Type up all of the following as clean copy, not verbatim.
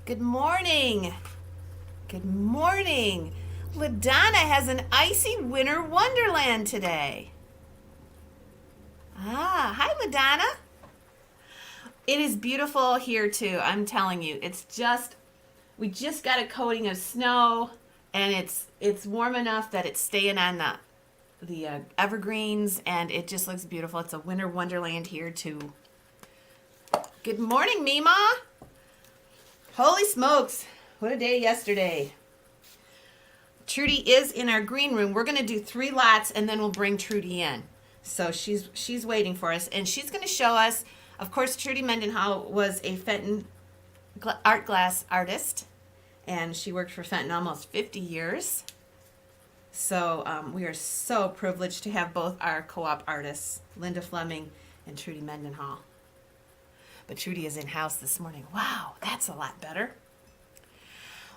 Good morning. Good morning. LaDonna has an icy winter wonderland today. Hi LaDonna. It is beautiful here too. I'm telling you. We just got a coating of snow and it's warm enough that it's staying on the evergreens and it just looks beautiful. It's a winter wonderland here too. Good morning, Mima. Holy smokes. What a day yesterday. Trudy is in our green room. We're going to do 3 lots and then we'll bring Trudy in. So she's waiting for us and she's going to show us. Of course, Trudy Mendenhall was a Fenton art glass artist and she worked for Fenton almost 50 years. So we are so privileged to have both our co-op artists, Linda Fleming and Trudy Mendenhall. But Trudy is in-house this morning. Wow, that's a lot better.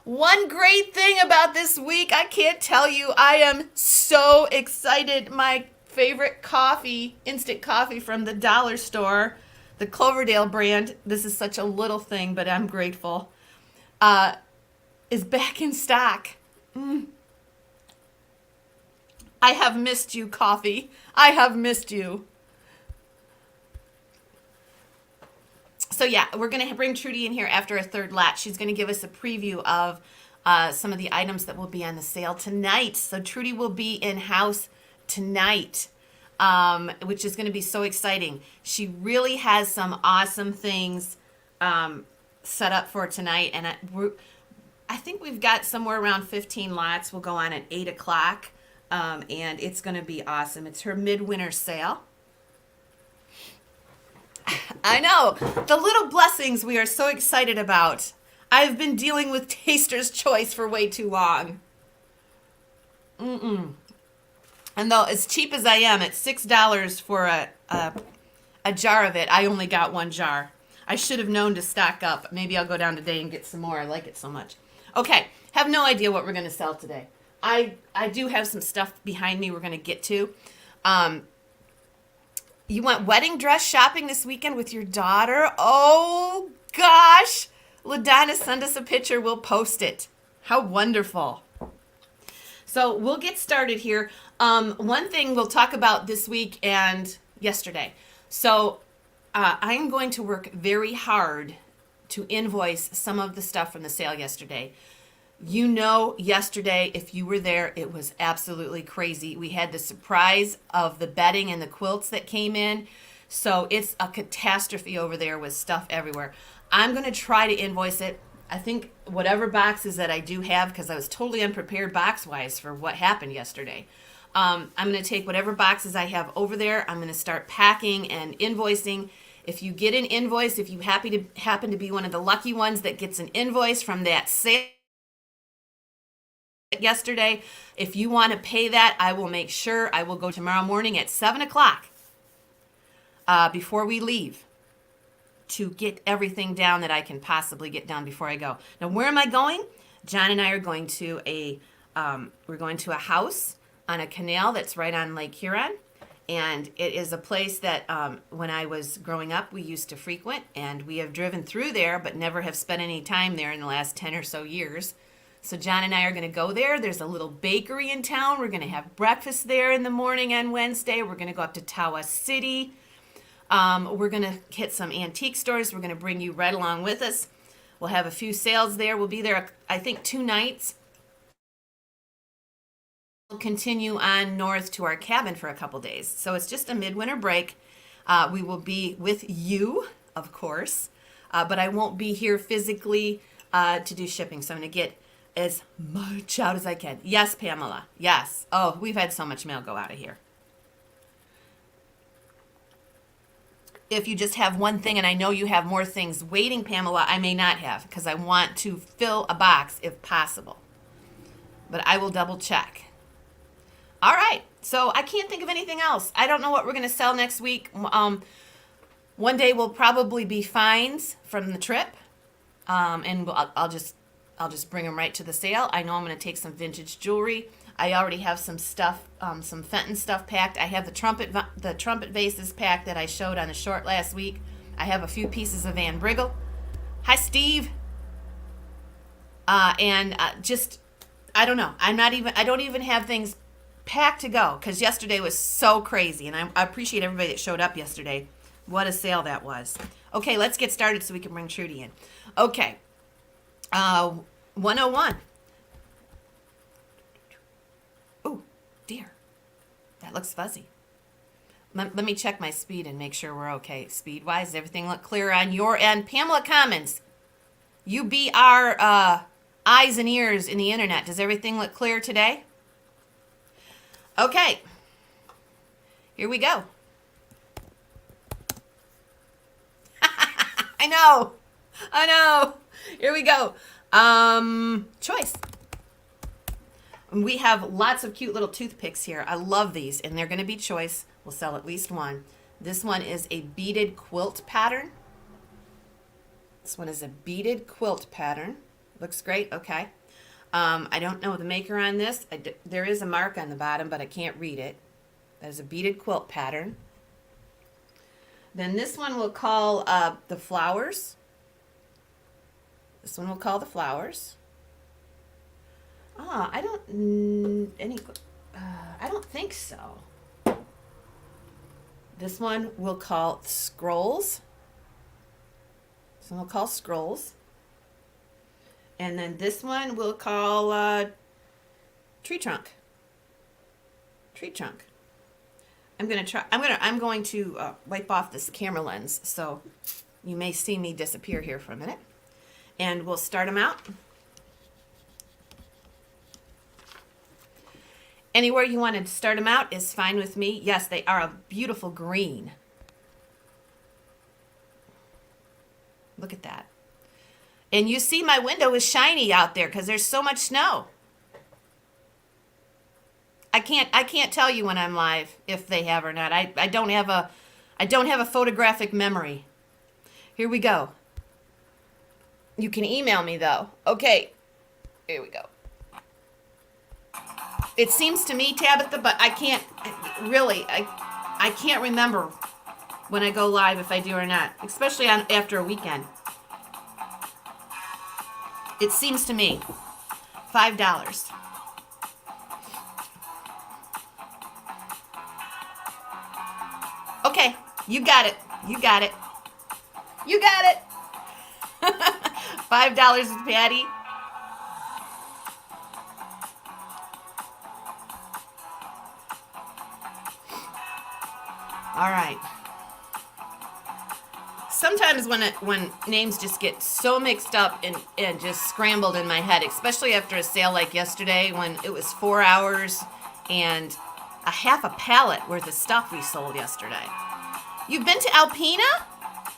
One great thing about this week, I can't tell you, I am so excited. My favorite coffee, instant coffee from the dollar store, the Cloverdale brand, this is such a little thing, but I'm grateful, is back in stock. I have missed you, coffee. I have missed you. So yeah, we're going to bring Trudy in here after a third lot. She's going to give us a preview of some of the items that will be on the sale tonight. So Trudy will be in-house tonight, which is going to be so exciting. She really has some awesome things set up for tonight. And I think we've got somewhere around 15 lots. We'll go on at 8 o'clock. And it's going to be awesome. It's her midwinter sale. I know, the little blessings we are so excited about. I've been dealing with Taster's Choice for way too long. And though as cheap as I am, at $6 for a jar of it, I only got 1 jar. I should have known to stock up. Maybe I'll go down today and get some more. I like it so much. Okay, have no idea what we're going to sell today. I do have some stuff behind me we're going to get to. You went wedding dress shopping this weekend with your daughter? Oh, gosh. LaDonna, send us a picture. We'll post it. How wonderful. So we'll get started here. One thing we'll talk about this week and yesterday. So I am going to work very hard to invoice some of the stuff from the sale yesterday. You know, yesterday, if you were there, it was absolutely crazy. We had the surprise of the bedding and the quilts that came in. So it's a catastrophe over there with stuff everywhere. I'm going to try to invoice it. I think whatever boxes that I do have, because I was totally unprepared box-wise for what happened yesterday. I'm going to take whatever boxes I have over there. I'm going to start packing and invoicing. If you get an invoice, if you happen to be one of the lucky ones that gets an invoice from that sale yesterday, if you want to pay that, I will make sure. I will go tomorrow morning at 7 o'clock before we leave to get everything down that I can possibly get done before I go. Now, where am I going? John and I are going to we're going to a house on a canal that's right on Lake Huron. And it is a place that when I was growing up, we used to frequent. And we have driven through there, but never have spent any time there in the last 10 or so years. So John and I are going to go there. There's a little bakery in town. We're going to have breakfast there in the morning on Wednesday. We're going to go up to Tawas City. We're going to hit some antique stores. We're going to bring you right along with us. We'll have a few sales there. We'll be there, I think, 2 nights. We'll continue on north to our cabin for a couple days. So it's just a midwinter break. We will be with you, of course, but I won't be here physically to do shipping. So I'm going to get as much out as I can. Yes, Pamela. Yes. Oh, we've had so much mail go out of here. If you just have one thing and I know you have more things waiting, Pamela, I may not have because I want to fill a box if possible. But I will double check. All right. So I can't think of anything else. I don't know what we're going to sell next week. One day will probably be finds from the trip. And I'll just bring them right to the sale. I know I'm going to take some vintage jewelry. I already have some stuff, some Fenton stuff packed. I have the trumpet vases packed that I showed on the short last week. I have a few pieces of Van Briggle. Hi, Steve. And just, I don't know. I don't even have things packed to go because yesterday was so crazy. And I appreciate everybody that showed up yesterday. What a sale that was. Okay, let's get started so we can bring Trudy in. Okay, 101. Oh, dear. That looks fuzzy. Let me check my speed and make sure we're okay. Speed-wise, does everything look clear on your end? Pamela Commons, you be our eyes and ears in the internet. Does everything look clear today? Okay. Here we go. I know. Here we go. Choice. We have lots of cute little toothpicks here. I love these, and they're going to be choice. We'll sell at least one. This one is a beaded quilt pattern. This one is a beaded quilt pattern. Looks great. Okay. I don't know the maker on this. There is a mark on the bottom, but I can't read it. That is a beaded quilt pattern. Then this one we'll call the flowers. This one we'll call the flowers. I don't think so. This one we'll call scrolls. This one we'll call scrolls. And then this one we'll call tree trunk. Tree trunk. I'm going to wipe off this camera lens, so you may see me disappear here for a minute. And we'll start them out. Anywhere you want to start them out is fine with me. Yes, they are a beautiful green. Look at that. And you see my window is shiny out there because there's so much snow. I can't tell you when I'm live if they have or not. I don't have a photographic memory. Here we go. You can email me though. Okay. Here we go. It seems to me, Tabitha, but I can't really. I can't remember when I go live if I do or not, especially after a weekend. It seems to me $5. Okay, you got it. You got it. You got it. $5 is Patty. All right. Sometimes when names just get so mixed up and just scrambled in my head, especially after a sale like yesterday when it was 4 hours and a half a pallet worth of stuff we sold yesterday. You've been to Alpena?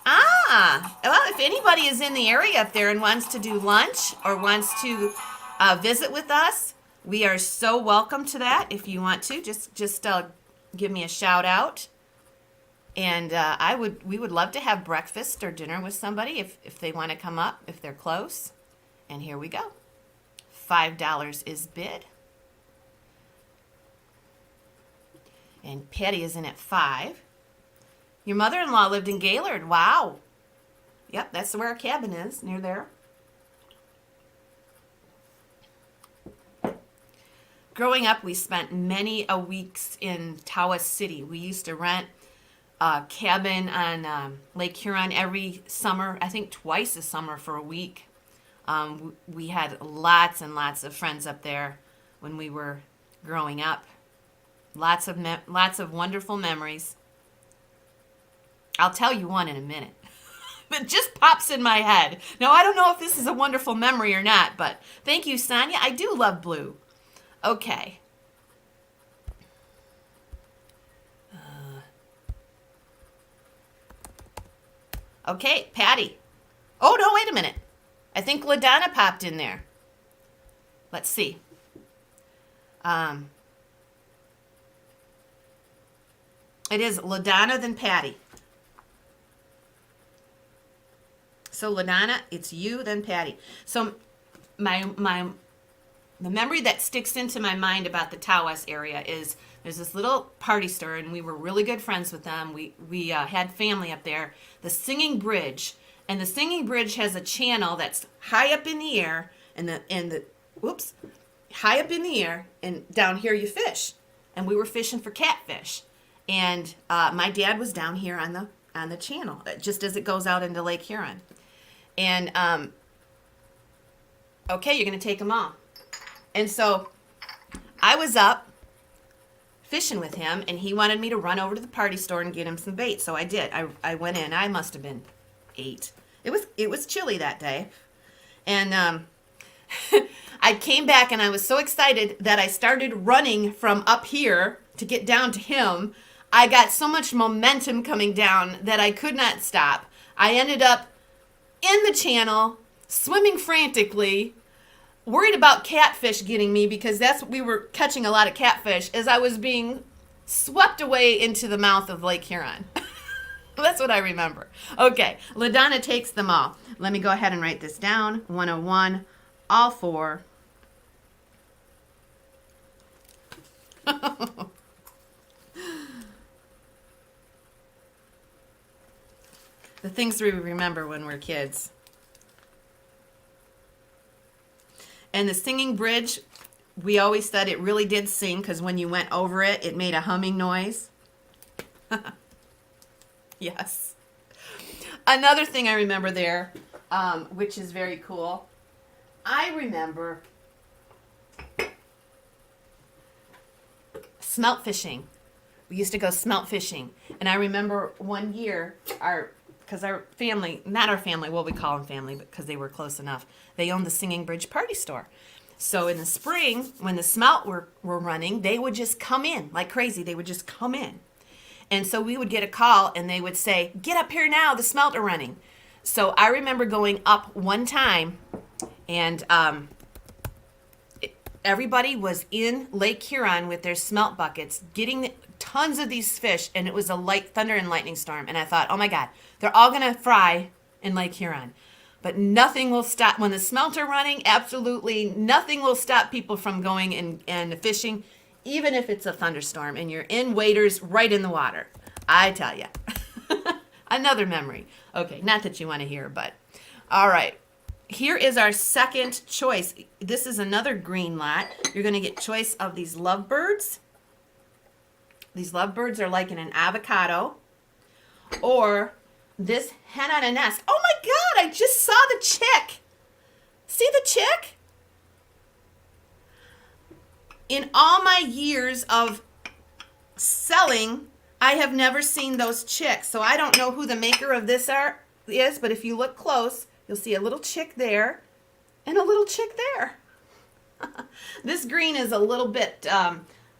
Well, if anybody is in the area up there and wants to do lunch or wants to visit with us, we are so welcome to that. If you want to, just give me a shout out. And we would love to have breakfast or dinner with somebody if they want to come up, if they're close. And here we go. $5 is bid. And Patty is in at 5. Your mother-in-law lived in Gaylord. Wow. Yep, that's where our cabin is, near there. Growing up, we spent many a weeks in Tawas City. We used to rent a cabin on Lake Huron every summer, I think twice a summer for a week. We had lots and lots of friends up there when we were growing up. Lots of wonderful memories. I'll tell you one in a minute. It just pops in my head. Now, I don't know if this is a wonderful memory or not, but thank you, Sonia. I do love blue. Okay. Okay, Patty. Oh, no, wait a minute. I think LaDonna popped in there. Let's see. It is LaDonna then Patty. So LaDonna, it's you then Patty. So the memory that sticks into my mind about the Tawas area is there's this little party store, and we were really good friends with them. We had family up there. The Singing Bridge, and the Singing Bridge has a channel that's high up in the air and the whoops, high up in the air, and down here you fish. And we were fishing for catfish. And my dad was down here on the channel, just as it goes out into Lake Huron. And okay, you're gonna take them all. And so I was up fishing with him, and he wanted me to run over to the party store and get him some bait. So I did. I went in. I must have been 8. It was chilly that day, and I came back, and I was so excited that I started running from up here to get down to him. I got so much momentum coming down that I could not stop. I ended up in the channel, swimming frantically, worried about catfish getting me, because we were catching a lot of catfish as I was being swept away into the mouth of Lake Huron. That's what I remember. Okay, LaDonna takes them all. Let me go ahead and write this down. 101, all 4. The things we remember when we're kids. And the singing bridge, we always said it really did sing, because when you went over it, it made a humming noise. Yes. Another thing I remember there, which is very cool, I remember smelt fishing. We used to go smelt fishing. And I remember one year, because our family, not our family, well, we call them family, because they were close enough, they owned the Singing Bridge Party Store. So in the spring, when the smelt were running, they would just come in like crazy. They would just come in. And so we would get a call, and they would say, get up here now, the smelt are running. So I remember going up one time, and everybody was in Lake Huron with their smelt buckets, getting tons of these fish, and it was a light thunder and lightning storm. And I thought, oh my God, they're all going to fry in Lake Huron. But nothing will stop. When the smelt are running, absolutely nothing will stop people from going and fishing, even if it's a thunderstorm and you're in waders right in the water. I tell you. Another memory. Okay, not that you want to hear, but all right. Here is our second choice. This is another green lot. You're going to get choice of these lovebirds. These lovebirds are like in an avocado, or this hen on a nest. Oh my God, I just saw the chick. See the chick? In all my years of selling, I have never seen those chicks. So I don't know who the maker of this is, but if you look close, you'll see a little chick there and a little chick there. This green is a little bit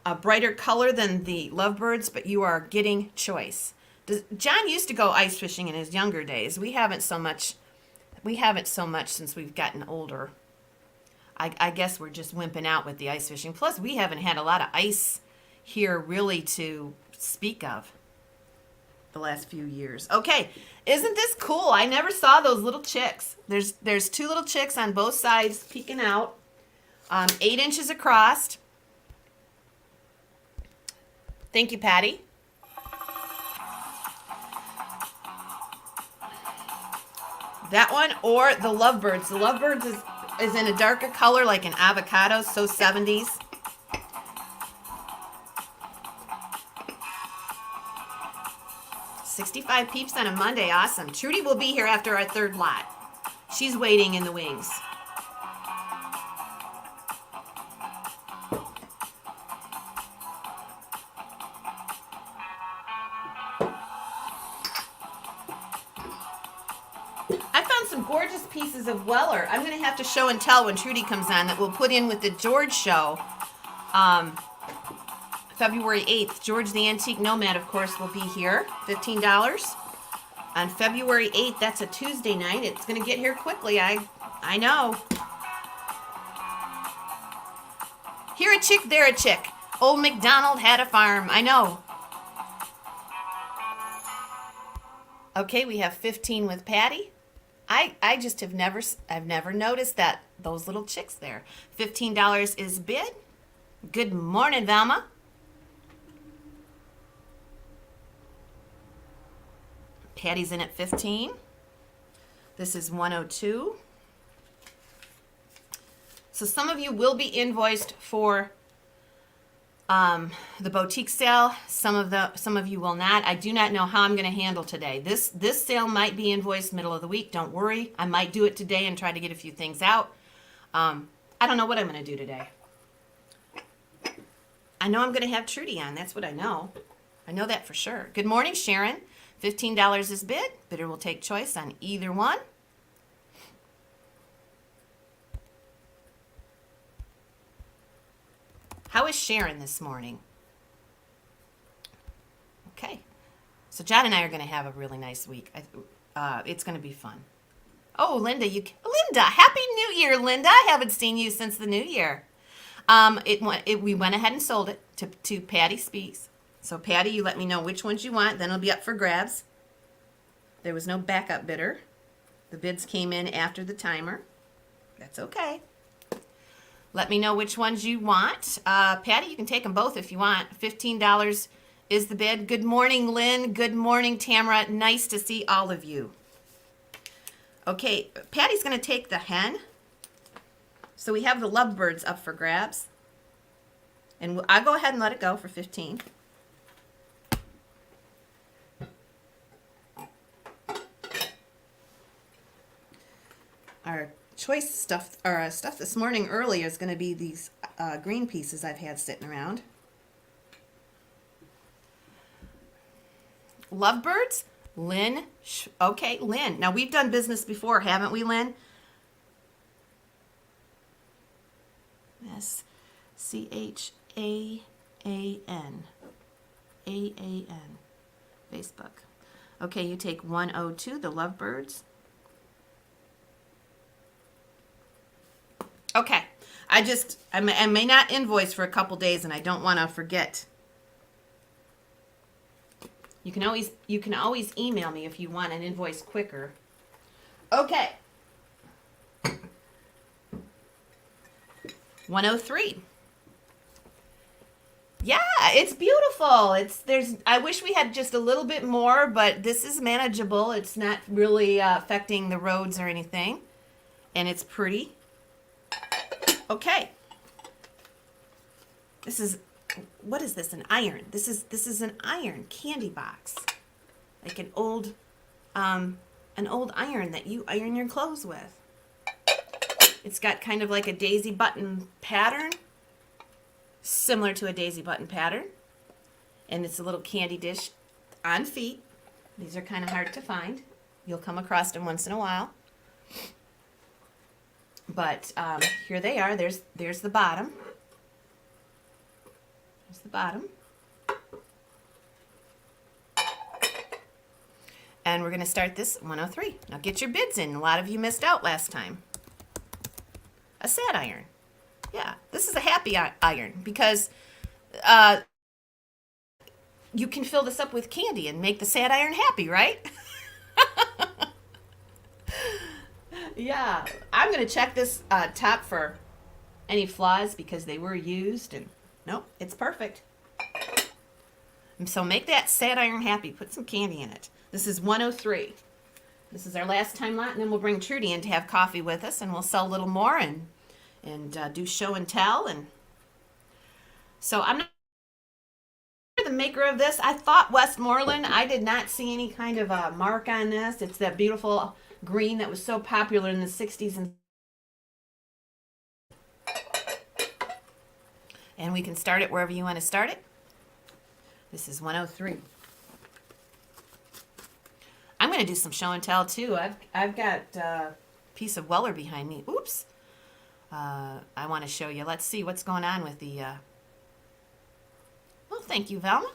a brighter color than the lovebirds, but you are getting choice. John used to go ice fishing in his younger days. We haven't so much since we've gotten older. I guess we're just wimping out with the ice fishing. Plus, we haven't had a lot of ice here really to speak of the last few years. Okay, isn't this cool? I never saw those little chicks. There's 2 little chicks on both sides peeking out, 8 inches across. Thank you, Patty. That one or the lovebirds. The lovebirds is in a darker color like an avocado, so 70s. $65 peeps on a Monday. Awesome. Trudy will be here after our third lot. She's waiting in the wings. Some gorgeous pieces of Weller. I'm going to have to show and tell when Trudy comes on that we'll put in with the George show. February 8th. George the Antique Nomad, of course, will be here. $15. On February 8th, that's a Tuesday night. It's going to get here quickly. I know. Here a chick, there a chick. Old MacDonald had a farm. I know. Okay, we have 15 with Patty. I just have never noticed that those little chicks there. $15 is bid. Good morning, Velma. Patty's in at 15. This is 102. So some of you will be invoiced for the boutique sale. Some of you will not. I do not know how I'm going to handle today. This sale might be invoiced middle of the week. Don't worry. I might do it today and try to get a few things out. I don't know what I'm going to do today. I know I'm going to have Trudy on. That's what I know. I know that for sure. Good morning, Sharon. $15 is bid. Bidder will take choice on either one. How is Sharon this morning? Okay. So John and I are going to have a really nice week. It's going to be fun. Oh, Linda, Linda, Happy New Year, Linda. I haven't seen you since the new year. We went ahead and sold it to Patty Speaks. So Patty, you let me know which ones you want. Then it'll be up for grabs. There was no backup bidder. The bids came in after the timer. That's okay. Let me know which ones you want. Patty, you can take them both if you want. $15 is the bid. Good morning, Lynn. Good morning, Tamara. Nice to see all of you. Okay, Patty's going to take the hen. So we have the lovebirds up for grabs. And I'll go ahead and let it go for 15. Our choice stuff, or stuff this morning earlier is going to be these green pieces I've had sitting around. Lovebirds, Lynn. Okay, Lynn. Now we've done business before, haven't we, Lynn? Yes, CHAAN. AAN. Facebook. Okay, you take 102, the Lovebirds. Okay, I may not invoice for a couple days, and I don't want to forget. You can always email me if you want an invoice quicker. Okay. 103. Yeah, it's beautiful. I wish we had just a little bit more, but this is manageable. It's not really affecting the roads or anything, and it's pretty. Okay. What is this? An iron. This is an iron candy box. Like an old iron that you iron your clothes with. It's got kind of like a daisy button pattern. Similar to a daisy button pattern. And it's a little candy dish on feet. These are kind of hard to find. You'll come across them once in a while. But here they are. There's the bottom. There's the bottom. And we're going to start this 103. Now get your bids in. A lot of you missed out last time. A sad iron. Yeah, this is a happy iron because you can fill this up with candy and make the sad iron happy, right? Yeah, I'm going to check this top for any flaws because they were used, and nope, it's perfect. And so make that sad iron happy. Put some candy in it. This is 103. This is our last time lot, and then we'll bring Trudy in to have coffee with us, and we'll sell a little more and do show and tell. And so I'm not the maker of this. I thought Westmoreland. I did not see any kind of a mark on this. It's that beautiful green that was so popular in the 60s and we can start it wherever you want to start it. This is 103. I'm going to do some show and tell too. I've got a piece of Weller behind me. Oops. I want to show you. Let's see what's going on with the well, thank you, Velma.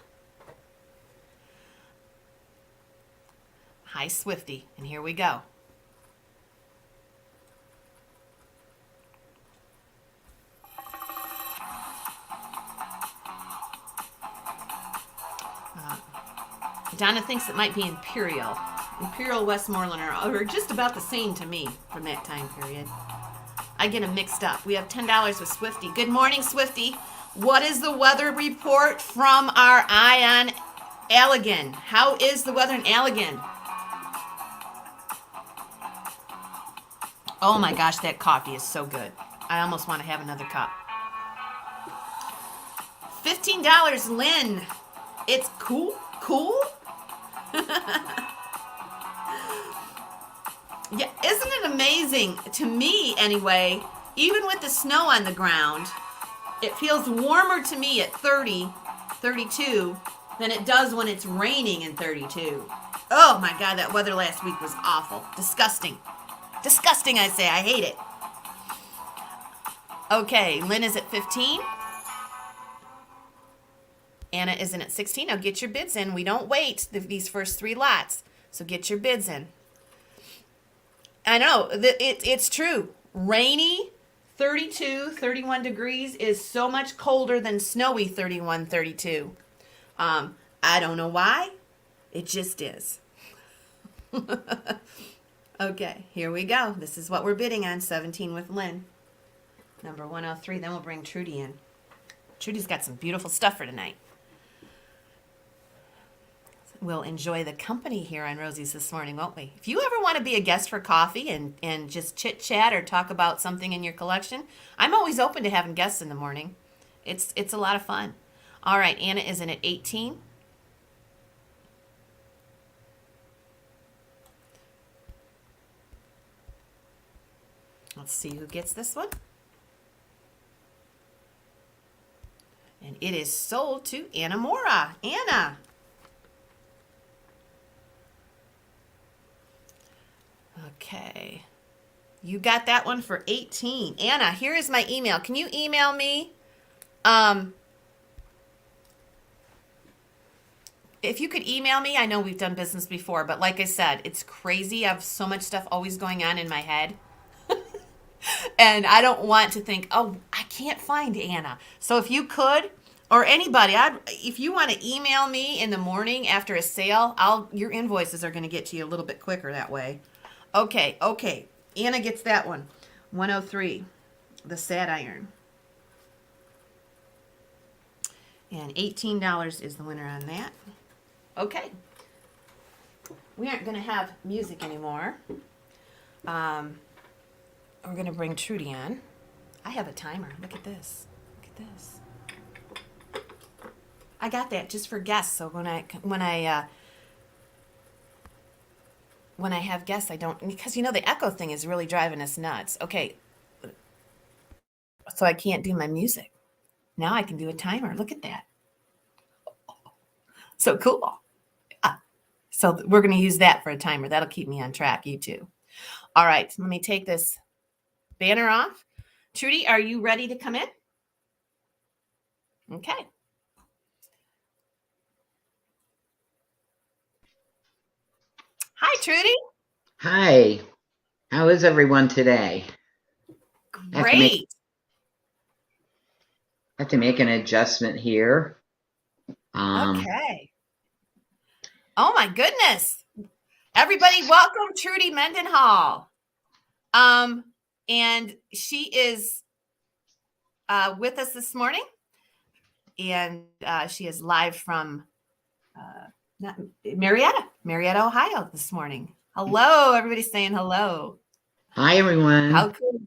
Hi, Swifty, and here we go. Donna thinks it might be Imperial. Imperial Westmoreland are just about the same to me from that time period. I get them mixed up. We have $10 with Swifty. Good morning, Swifty. What is the weather report from our eye on Allegan? How is the weather in Allegan? Oh my gosh, that coffee is so good. I almost want to have another cup. $15, Lynn. It's cool. Cool? Yeah, isn't it amazing, to me anyway, even with the snow on the ground, it feels warmer to me at 30, 32 than it does when it's raining in 32. Oh my God, that weather last week was awful. Disgusting. Disgusting, I say. I hate it. Okay, Lynn is at 15. Anna isn't at 16. Now get your bids in. We don't wait these first 3 lots. So get your bids in. I know, it's true. Rainy 32, 31 degrees is so much colder than snowy 31, 32. I don't know why. It just is. Okay, here we go. This is what we're bidding on, 17 with Lynn. Number 103. Then we'll bring Trudy in. Trudy's got some beautiful stuff for tonight. We'll enjoy the company here on Rosie's this morning, won't we? If you ever want to be a guest for coffee and just chit-chat or talk about something in your collection, I'm always open to having guests in the morning. It's a lot of fun. All right, Anna is in at 18. Let's see who gets this one. And it is sold to Anna Mora. Anna. Okay. You got that one for 18. Anna, here is my email. Can you email me? If you could email me, I know we've done business before, but like I said, it's crazy. I have so much stuff always going on in my head. And I don't want to think, oh, I can't find Anna. So if you could, or anybody, if you want to email me in the morning after a sale, your invoices are going to get to you a little bit quicker that way. Okay. Anna gets that one. 103, the sad iron. And $18 is the winner on that. Okay. We aren't going to have music anymore. We're going to bring Trudy on. I have a timer. Look at this. Look at this. I got that just for guests. So when I have guests, I don't, because the echo thing is really driving us nuts. Okay. So I can't do my music. Now I can do a timer. Look at that. So cool. Yeah. So we're going to use that for a timer. That'll keep me on track. You too. All right. Let me take this banner off. Trudy, are you ready to come in? Okay. Hi, Trudy. Hi. How is everyone today? Great. I have to make an adjustment here. Okay. Oh my goodness. Everybody, welcome Trudy Mendenhall. And she is with us this morning. And she is live from Marietta, Ohio this morning. Hello, everybody's saying hello. Hi, everyone. How cool.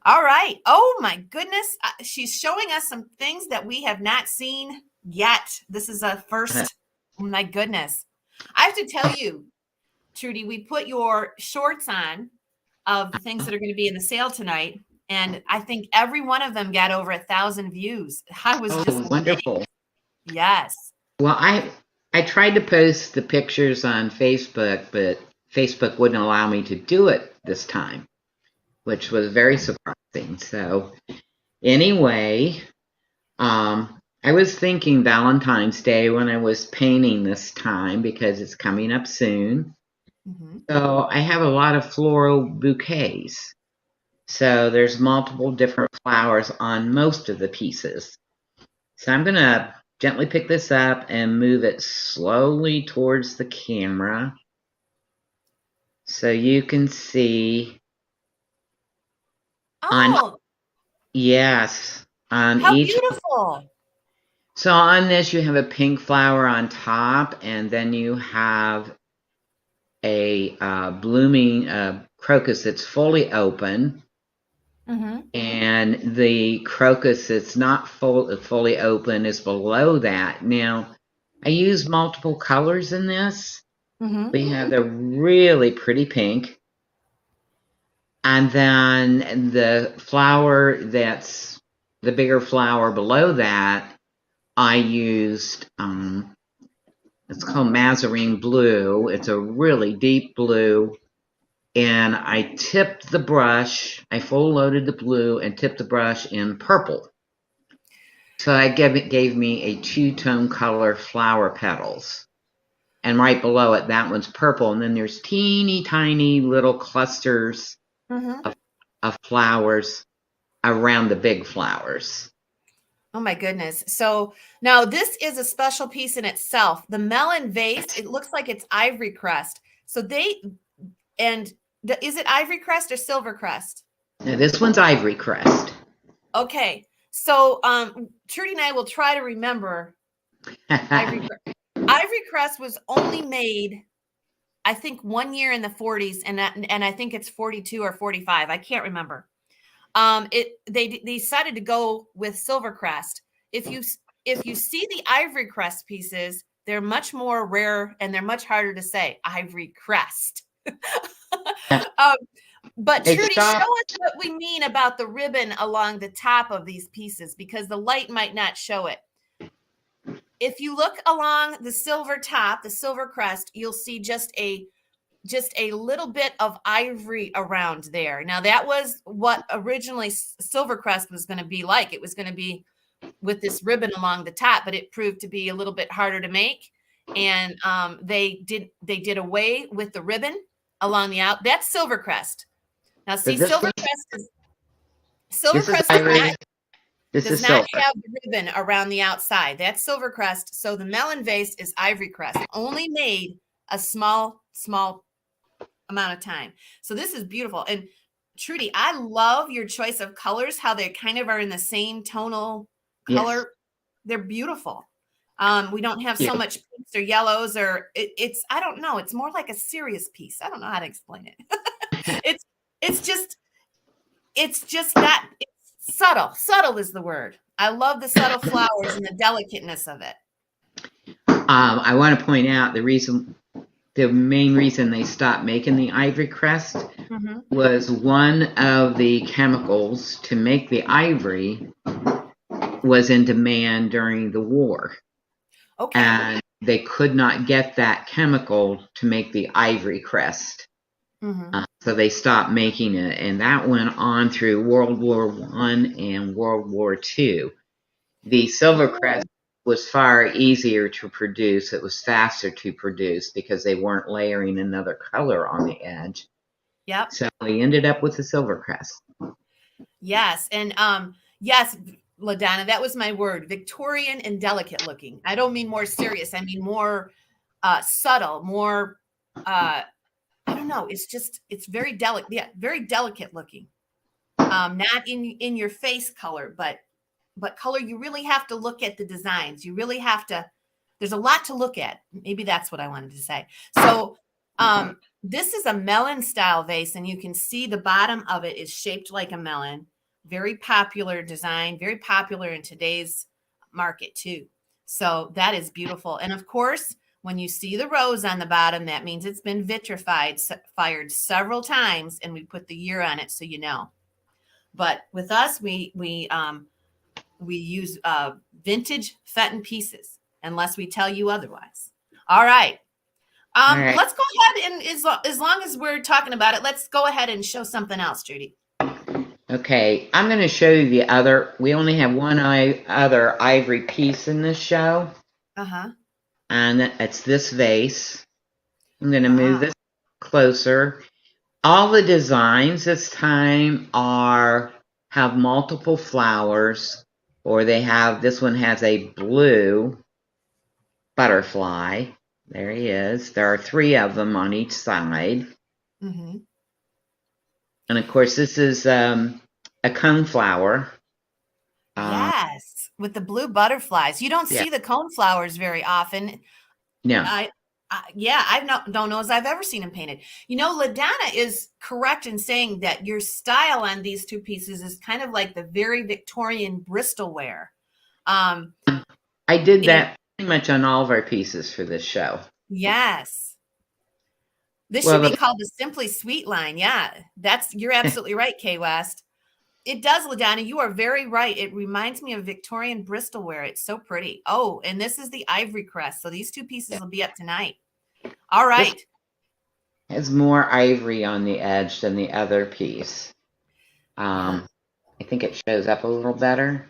All right. Oh my goodness. She's showing us some things that we have not seen yet. This is a first. Oh my goodness. I have to tell you, Trudy, we put your shorts on of the things that are going to be in the sale tonight. And I think every one of them got over 1,000 views. I was just wonderful. amazed. Yes. Well, I tried to post the pictures on Facebook, but Facebook wouldn't allow me to do it this time, which was very surprising. So anyway, I was thinking Valentine's Day when I was painting this time because it's coming up soon. Mm-hmm. So I have a lot of floral bouquets. So there's multiple different flowers on most of the pieces. So I'm going to gently pick this up and move it slowly towards the camera so you can see. Oh, yes. On how each. beautiful. So on this, you have a pink flower on top, and then you have a blooming crocus that's fully open. Mm-hmm. and the crocus that's not fully open is below that. Now, I use multiple colors in this. Mm-hmm. We have the really pretty pink, and then the flower that's the bigger flower below that, I used, it's called Mazarine Blue. It's a really deep blue. And I tipped the brush, I full loaded the blue and tipped the brush in purple. So it gave me a two-tone color flower petals. And right below it, that one's purple. And then there's teeny tiny little clusters Mm-hmm. of flowers around the big flowers. Oh my goodness. So now this is a special piece in itself. The melon vase, it looks like it's ivory crest. So is it ivory crest or silver crest? Now this one's Ivory Crest. Okay. So Trudy and I will try to remember ivory crest. Ivory crest was only made, I think, 1 year in the 40s, and I think it's 42 or 45. I can't remember. They decided to go with Silvercrest. If you see the Ivory Crest pieces, they're much more rare and they're much harder to say. Ivory Crest. um, but They Trudy, show stopped. us what we mean about the ribbon along the top of these pieces because the light might not show it. If you look along the silver top, the silver crest, you'll see just a little bit of ivory around there. Now that was what originally Silvercrest was going to be like. It was going to be with this ribbon along the top, but it proved to be a little bit harder to make. And they did away with the ribbon along the out. That's Silvercrest. Now So see, this is Silvercrest Ivory. This does is not silver. have the ribbon around the outside. That's Silvercrest. So the melon vase is Ivory Crest, only made a small amount of time. So this is beautiful. And Trudy, I love your choice of colors, how they kind of are in the same tonal Yes. color. They're beautiful. We don't have so Yeah. much pinks or yellows or it's, I don't know. It's more like a serious piece. I don't know how to explain it. it's, it's just that it's subtle. Subtle is the word. I love the subtle flowers and the delicateness of it. I want to point out the main reason they stopped making the Ivory Crest Mm-hmm. was one of the chemicals to make the ivory was in demand during the war. Okay. And they could not get that chemical to make the Ivory Crest. Mm-hmm. So they stopped making it, and that went on through World War One and World War II. The Silver Crest was far easier to produce. It was faster to produce because they weren't layering another color on the edge. Yep. So we ended up with the Silver Crest. Yes. And yes, LaDonna, that was my word. Victorian and delicate looking. I don't mean more serious. I mean more subtle, more I don't know. It's very delicate. Yeah, very delicate looking. Not in your face color, but color you really have to look at the designs. You really have to, there's a lot to look at. Maybe that's what I wanted to say. So this is a melon style vase, and you can see the bottom of it is shaped like a melon. Very popular design, very popular in today's market too. So that is beautiful. And of course, when you see the rose on the bottom, that means it's been vitrified, fired several times, and we put the year on it so you know. But with us, we use vintage Fenton pieces unless we tell you otherwise. All right. All right. Let's go ahead and as long as we're talking about it, let's go ahead and show something else, Judy. Okay, I'm going to show you the other. We only have one other ivory piece in this show. Uh-huh. And it's this vase. I'm going to move this closer. All the designs this time have multiple flowers, or this one has a blue butterfly. There he is. There are 3 of them on each side. Mm-hmm. And of course, this is a coneflower. Yes, with the blue butterflies. You don't see the cone flowers very often. No. Yeah, don't know as I've ever seen them painted. You know, LaDonna is correct in saying that your style on these two pieces is kind of like the very Victorian Bristol wear. Um, I did and that pretty much on all of our pieces for this show. yes, this should Well, be called the Simply Sweet line. Yeah, you're absolutely right, Kay West. It does, LaDonna. You are very right. It reminds me of Victorian Bristol wear. It's so pretty. Oh, and this is the ivory crest. So these two pieces will be up tonight. All this right. has more ivory on the edge than the other piece. Yeah. I think it shows up a little better.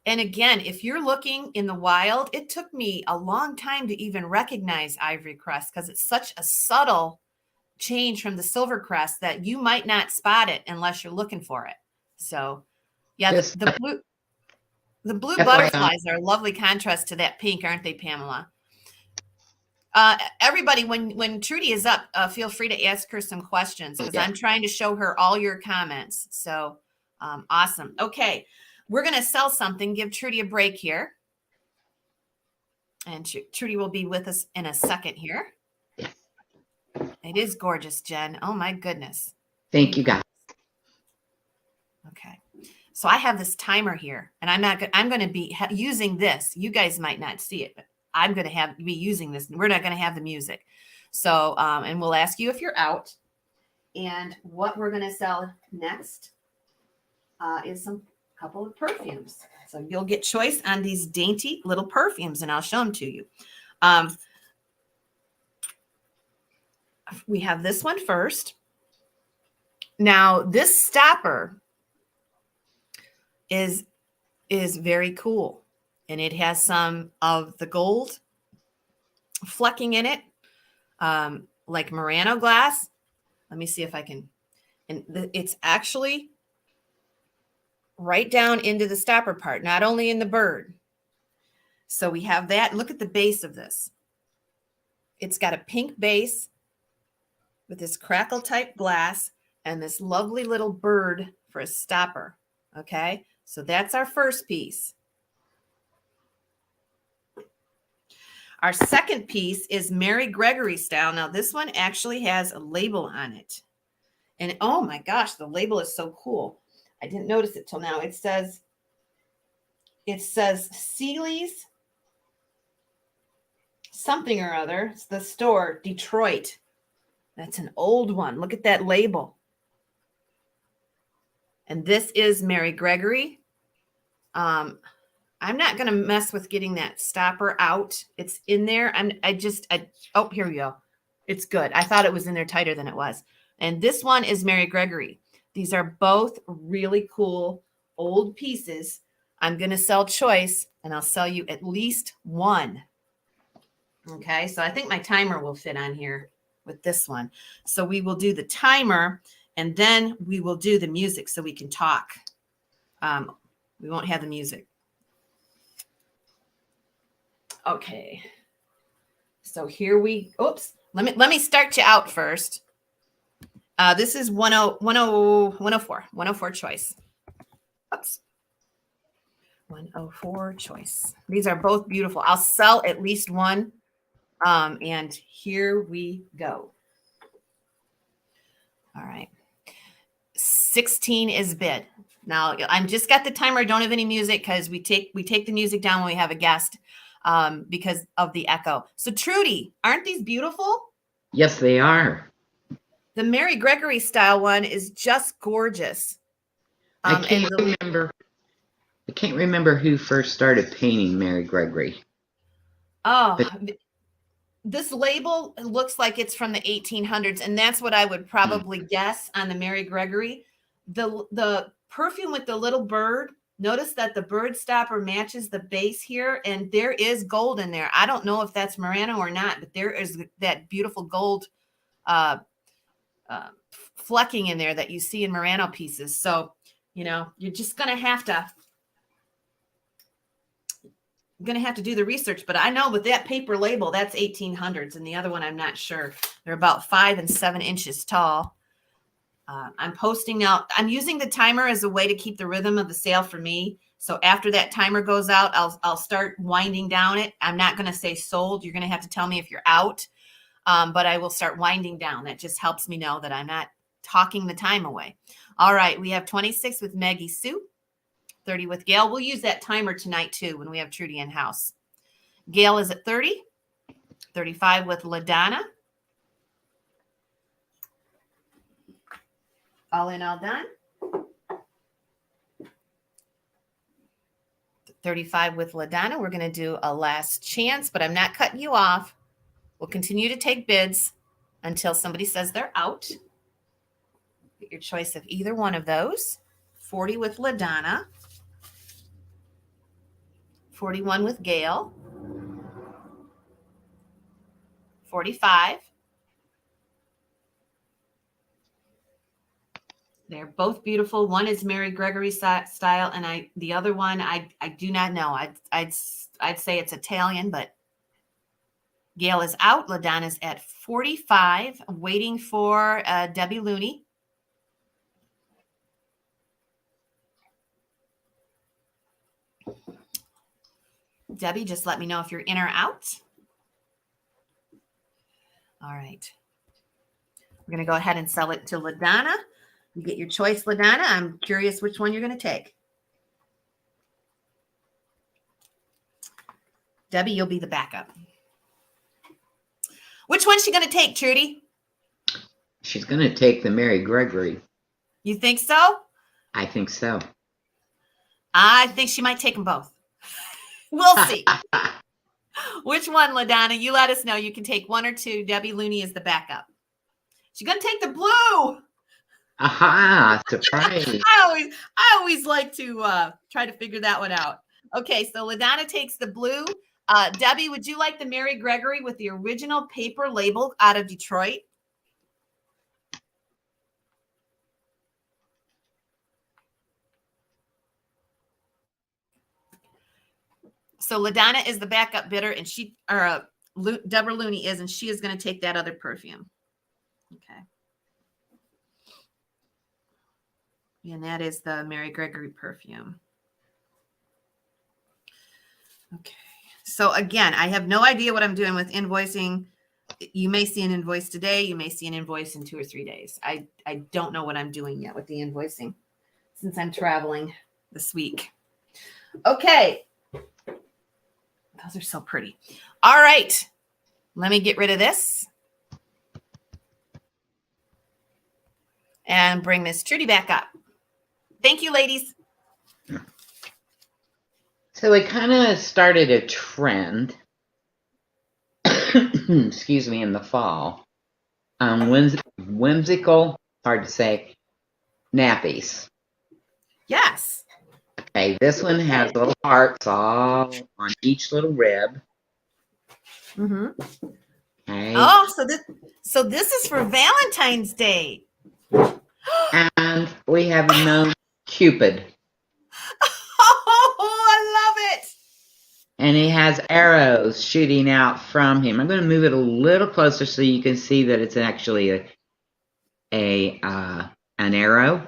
And again, if you're looking in the wild, it took me a long time to even recognize ivory crest because it's such a subtle change from the silver crest that you might not spot it unless you're looking for it. So, yeah, Just the blue FYI, butterflies are a lovely contrast to that pink, aren't they, Pamela? Everybody, when Trudy is up, feel free to ask her some questions because yeah. I'm trying to show her all your comments. So awesome. Okay, we're going to sell something. Give Trudy a break here. And Trudy will be with us in a second here. It is gorgeous, Jen. Oh, my goodness. Thank you, guys. Okay. So I have this timer here, and I'm going to be using this. You guys might not see it, but I'm going to be using this. We're not going to have the music. So, and we'll ask you if you're out. And what we're going to sell next is couple of perfumes. So you'll get choice on these dainty little perfumes, and I'll show them to you. We have this one first. Now, this stopper is very cool, and it has some of the gold flecking in it, like Murano glass. Let me see if I can. And it's actually right down into the stopper part, not only in the bird. So we have that. Look at the base of this. It's got a pink base with this crackle type glass and this lovely little bird for a stopper. Okay, so that's our first piece. Our second piece is Mary Gregory style. Now this one actually has a label on it. And oh my gosh, the label is so cool. I didn't notice it till now. It says Sealy's something or other. It's the store, Detroit. That's an old one. Look at that label. And this is Mary Gregory. I'm not going to mess with getting that stopper out. It's in there. Oh, here we go. It's good. I thought it was in there tighter than it was. And this one is Mary Gregory. These are both really cool old pieces. I'm going to sell choice, and I'll sell you at least one. Okay, so I think my timer will fit on here with this one. So we will do the timer, and then we will do the music so we can talk. We won't have the music. Okay. So here let me start you out first. This is 104 choice. Oops. 104 choice. These are both beautiful. I'll sell at least one. And here we go. All right. 16 is bid. Now I'm just got the timer. I don't have any music because we take the music down when we have a guest because of the echo. So Trudy, aren't these beautiful? Yes, they are. The Mary Gregory style one is just gorgeous. I can't remember who first started painting Mary Gregory. Oh, this label looks like it's from the 1800s, and that's what I would probably guess on the Mary Gregory. The perfume with the little bird, notice that the bird stopper matches the base here, and there is gold in there. I don't know if that's Murano or not, but there is that beautiful gold flecking in there that you see in Murano pieces. So, you're just going to have to do the research, but I know with that paper label, that's 1800s, and the other one, I'm not sure. They're about 5 and 7 inches tall. I'm posting now. I'm using the timer as a way to keep the rhythm of the sale for me, So after that timer goes out, I'll start winding down it. I'm not going to say sold. You're going to have to tell me if you're out. But I will start winding down. That just helps me know that I'm not talking the time away. All right, we have 26 with Maggie Sue, 30 with Gail. We'll use that timer tonight too when we have Trudy in house. Gail is at 30, 35 with LaDonna. All in, all done. 35 with LaDonna. We're going to do a last chance, but I'm not cutting you off. We'll continue to take bids until somebody says they're out. Get your choice of either one of those. 40 with LaDonna. 41 with Gail. 45. They're both beautiful. One is Mary Gregory style, and the other one I do not know. I'd say it's Italian, but Gail is out. LaDonna's at 45. I'm waiting for Debbie Looney. Debbie, just let me know if you're in or out. All right. We're going to go ahead and sell it to LaDonna. You get your choice, LaDonna. I'm curious which one you're going to take. Debbie, you'll be the backup. Which one's she going to take, Trudy? She's going to take the Mary Gregory. You think so? I think so. I think she might take them both. We'll see. Which one, LaDonna? You let us know. You can take one or two. Debbie Looney is the backup. She's going to take the blue. Aha, surprise. I always like to try to figure that one out. Okay, so LaDonna takes the blue. Debbie, would you like the Mary Gregory with the original paper label out of Detroit? So LaDonna is the backup bidder, and Deborah Looney is, and she is going to take that other perfume. Okay. And that is the Mary Gregory perfume. Okay. So again, I have no idea what I'm doing with invoicing. You may see an invoice today. You may see an invoice in 2 or 3 days. I don't know what I'm doing yet with the invoicing since I'm traveling this week. Okay. Those are so pretty. All right. Let me get rid of this and bring Miss Trudy back up. Thank you, ladies. So it kind of started a trend, excuse me, in the fall. Whimsical, hard to say, nappies. Yes. Okay, this one has little hearts all on each little rib. Mm-hmm. Okay. Oh, so this is for Valentine's Day. And we have no Cupid. Oh, I love it. And he has arrows shooting out from him. I'm going to move it a little closer so you can see that it's actually an arrow.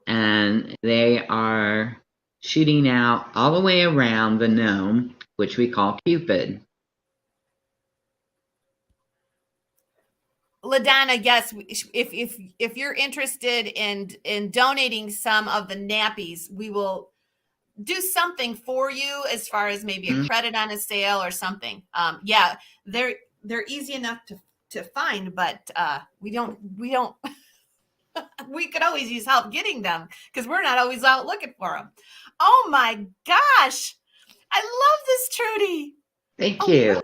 And they are shooting out all the way around the gnome, which we call Cupid. LaDonna, yes, if you're interested in donating some of the nappies, we will do something for you as far as maybe a credit on a sale or something. Yeah, they're easy enough to find, but we don't we could always use help getting them because we're not always out looking for them. Oh my gosh, I love this, Trudy. Thank you.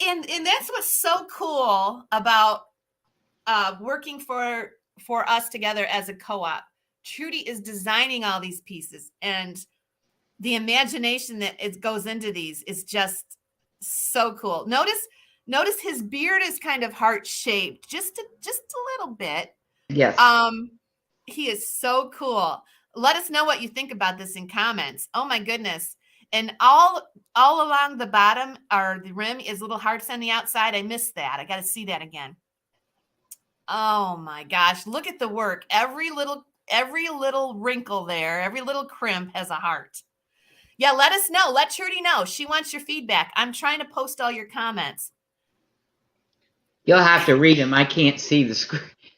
And that's what's so cool about working for us together as a co-op. Trudy is designing all these pieces, and the imagination that goes into these is just so cool. Notice his beard is kind of heart shaped, just a little bit. Yes. He is so cool. Let us know what you think about this in comments. Oh my goodness. And all along the bottom or the rim is little hearts on the outside. I missed that. I got to see that again. Oh my gosh. Look at the work. Every little every little wrinkle there, every little crimp has a heart. Yeah, let us know. Let Trudy know. She wants your feedback. I'm trying to post all your comments. You'll have to read them. I can't see the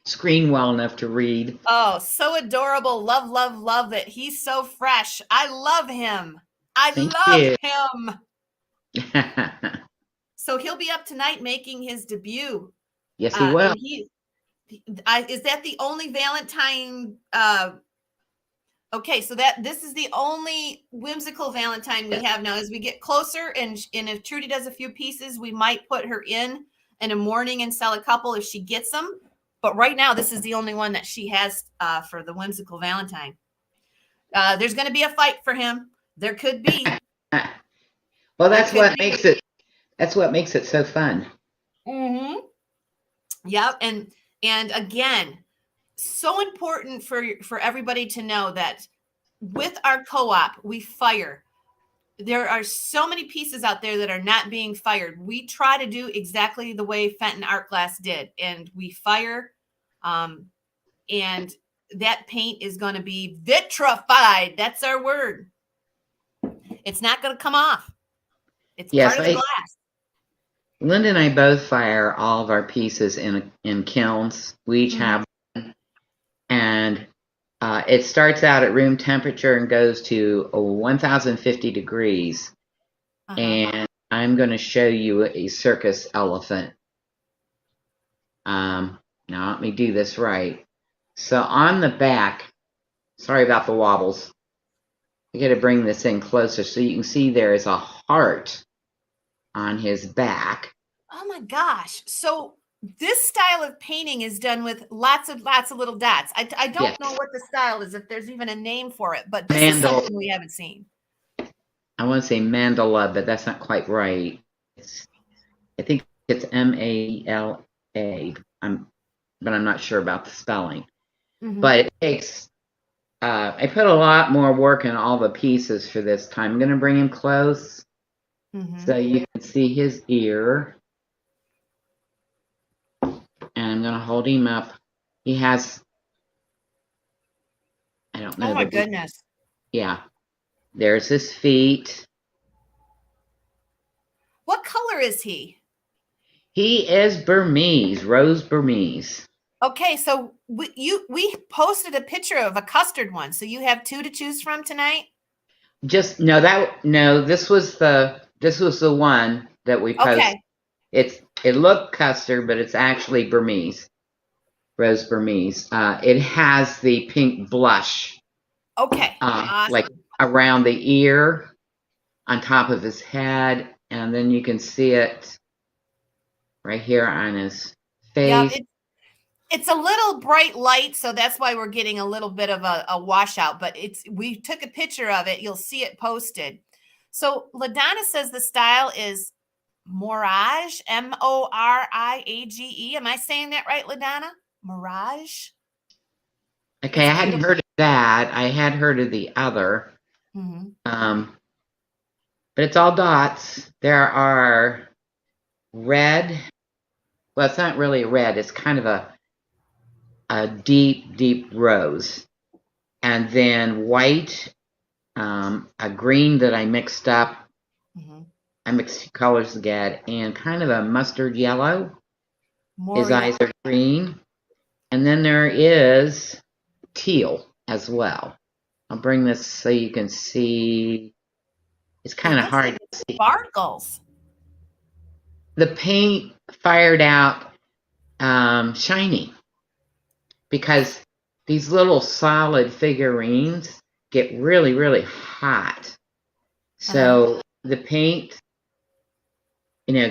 screen well enough to read. Oh, so adorable. Love, love, love it. He's so fresh. I love him. I Thank love you. him. So he'll be up tonight making his debut. Yes, he will. And is that the only Valentine? Okay, so this is the only whimsical Valentine we have now. As we get closer, and if Trudy does a few pieces, we might put her in a morning and sell a couple if she gets them. But right now, this is the only one that she has for the whimsical Valentine. There's going to be a fight for him. There could be. Well, that's what makes it. That's what makes it so fun. Mm-hmm. Yep, and again, so important for everybody to know that with our co-op, we fire. There are so many pieces out there that are not being fired. We try to do exactly the way Fenton Art Glass did, and we fire. And that paint is going to be vitrified. That's our word. It's not going to come off. It's part of the glass. Linda and I both fire all of our pieces in kilns. We each have one, and it starts out at room temperature and goes to 1050 degrees. And I'm going to show you a circus elephant. Now let me do this right. So on the back, sorry about the wobbles. I got to bring this in closer so you can see there is a heart on his back. Oh my gosh. So this style of painting is done with lots of little dots. I don't know what the style is, if there's even a name for it, but this is something we haven't seen. I want to say mandala, but that's not quite right. I think it's M-A-L-A, but I'm not sure about the spelling. But it takes, I put a lot more work in all the pieces for this time. I'm going to bring him close so you can see his ear. And I'm going to hold him up. He has, I don't know. Oh my goodness. Yeah. There's his feet. What color is he? He is Burmese, rose Burmese. Okay, so we posted a picture of a custard one. So you have two to choose from tonight? This was the one that we posted. Okay. It looked custard, but it's actually Burmese. Rose Burmese. It has the pink blush. Okay. Awesome. Like around the ear, on top of his head, and then you can see it right here on his face. Yeah, it's a little bright light, so that's why we're getting a little bit of a washout, but we took a picture of it. You'll see it posted. So LaDonna says the style is Moirage, M-O-R-I-A-G-E. Am I saying that right, LaDonna? Moirage? Okay, I hadn't heard of that. I had heard of the other. But it's all dots. There are red. Well, it's not really red. It's kind of a deep, deep rose. And then white, a green that I mixed up. I mixed colors together, and kind of a mustard yellow. His eyes are green. And then there is teal as well. I'll bring this so you can see. It's kind of hard to see. Sparkles. The paint fired out shiny because these little solid figurines get really, really hot. So the paint,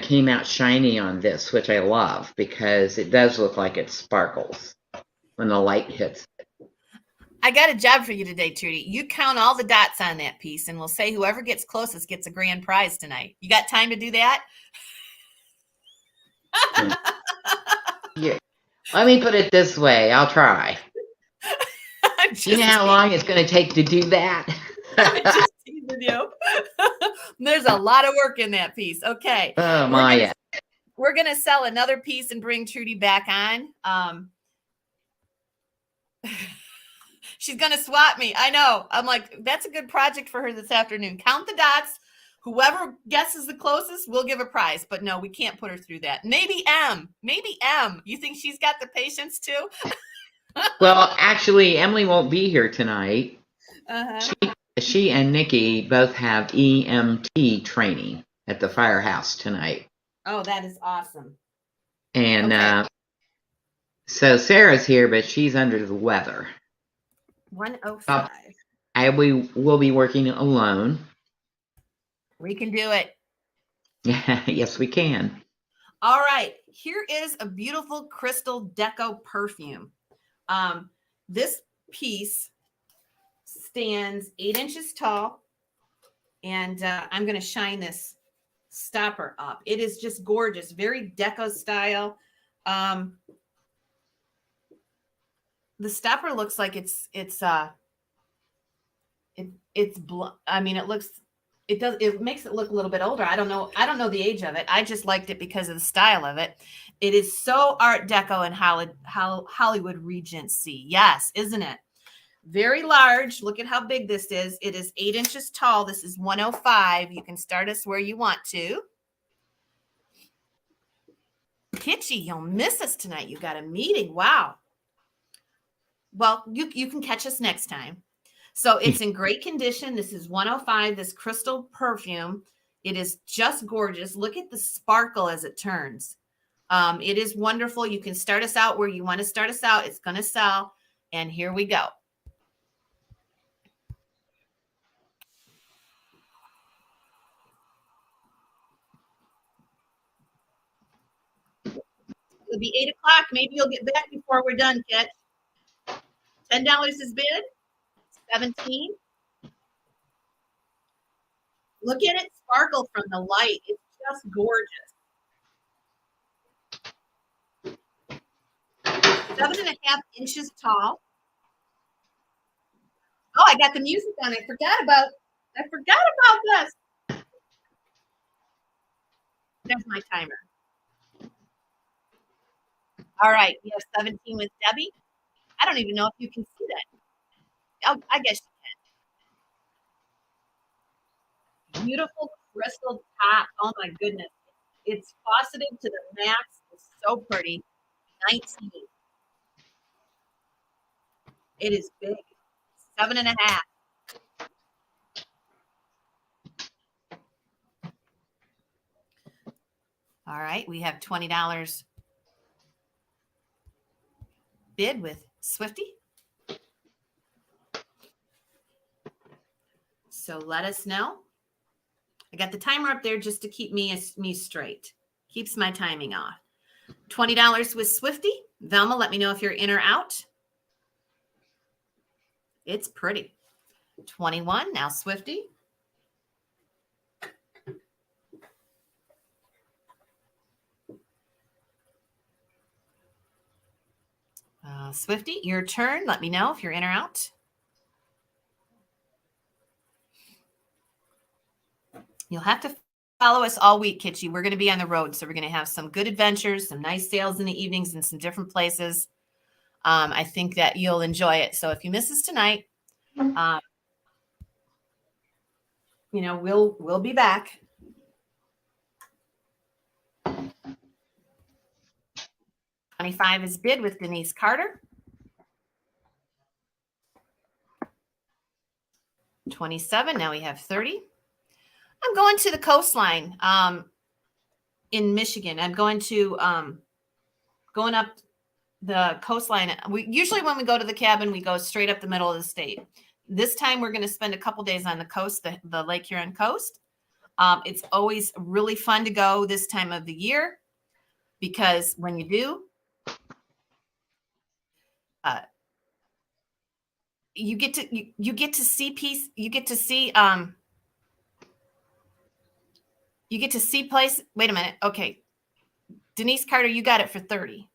came out shiny on this, which I love because it does look like it sparkles when the light hits it. I got a job for you today, Trudy. You count all the dots on that piece, and we'll say whoever gets closest gets a grand prize tonight. You got time to do that? Yeah. Let me put it this way. I'll try. You know how long it's going to take to do that? I'm just teasing you. There's a lot of work in that piece. Okay. Oh, my. We're going to sell another piece and bring Trudy back on. She's going to swat me. I know. I'm like, that's a good project for her this afternoon. Count the dots. Whoever guesses the closest will give a prize. But no, we can't put her through that. Maybe M. Maybe M. You think she's got the patience too? Well, actually, Emily won't be here tonight. Uh-huh. She and Nikki both have EMT training at the firehouse tonight. Oh, that is awesome. And Okay. so Sarah's here, but she's under the weather. 105. We will be working alone. We can do it. Yes, we can. All right. Here is a beautiful crystal deco perfume. This piece stands 8 inches tall, and I'm going to shine this stopper up. It is just gorgeous, very deco style. The stopper looks like I mean, it makes it look a little bit older. I don't know the age of it. I just liked it because of the style of it. It is so Art Deco and Hollywood Regency. Yes, isn't it? Very large. Look at how big this is. It is 8 inches tall. This is 105. You can start us where you want to. Kitschy, you'll miss us tonight. You got a meeting. Wow. Well, you can catch us next time. So it's in great condition. This is 105, this crystal perfume. It is just gorgeous. Look at the sparkle as it turns. It is wonderful. You can start us out where you want to start us out. It's going to sell. And here we go. It'll be 8 o'clock. Maybe you'll get back before we're done, Kit. $10 is bid. 17. Look at it sparkle from the light. It's just gorgeous. 7.5 inches tall. Oh, I got the music on. I forgot about this. There's my timer. All right, we have 17 with Debbie. I don't even know if you can see that. Oh, I guess you can. Beautiful crystal top. Oh my goodness. It's faceted to the max. It's so pretty. 19. It is big. 7.5. All right, we have $20 bid with Swifty. So let us know. I got the timer up there just to keep me straight. Keeps my timing off. $20 with Swifty. Velma, let me know if you're in or out. It's pretty. 21. Now Swifty. Swifty, your turn. Let me know if you're in or out. You'll have to follow us all week, Kitschy. We're going to be on the road, so we're going to have some good adventures, some nice sales in the evenings in some different places. I think that you'll enjoy it. So if you miss us tonight, we'll be back. $25 is bid with Denise Carter. 27. Now we have 30. I'm going to the coastline in Michigan. I'm going up the coastline. Usually when we go to the cabin, we go straight up the middle of the state. This time we're going to spend a couple days on the coast, the Lake Huron coast. It's always really fun to go this time of the year because when you do, you get to see peace. You get to see place. Wait a minute. Okay. Denise Carter, you got it for 30.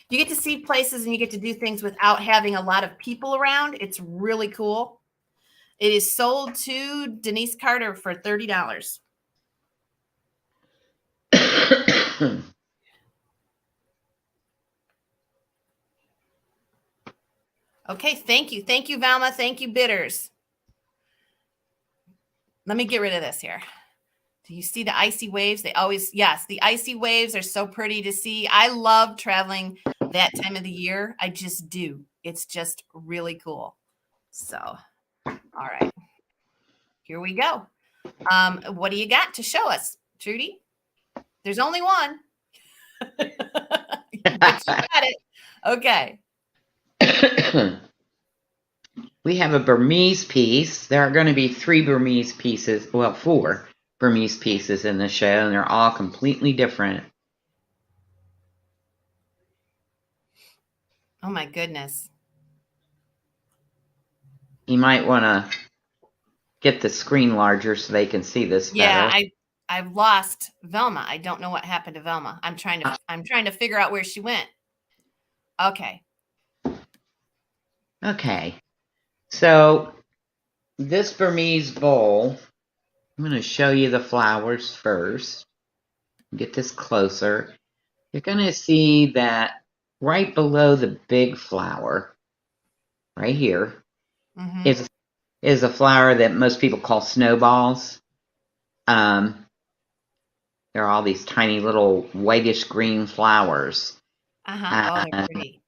You get to see places and you get to do things without having a lot of people around. It's really cool. It is sold to Denise Carter for $30. Okay, thank you. Thank you, Valma. Thank you, bidders. Let me get rid of this here. Do you see the icy waves? Yes, the icy waves are so pretty to see. I love traveling that time of the year. I just do. It's just really cool. So, all right, here we go. What do you got to show us, Trudy? There's only one, but you got it. Okay. We have a Burmese piece. There are going to be 3 Burmese pieces, well, 4 Burmese pieces in the show, and they're all completely different. Oh my goodness. You might want to get the screen larger so they can see this Yeah, better. I've lost Velma. I don't know what happened to Velma. I'm trying to figure out where she went. Okay. Okay, so this Burmese bowl, I'm going to show you the flowers first. Get this closer. You're going to see that right below the big flower, right here, Mm-hmm. is a flower that most people call snowballs. There are all these tiny little whitish green flowers. Uh-huh. Oh, they're And pretty.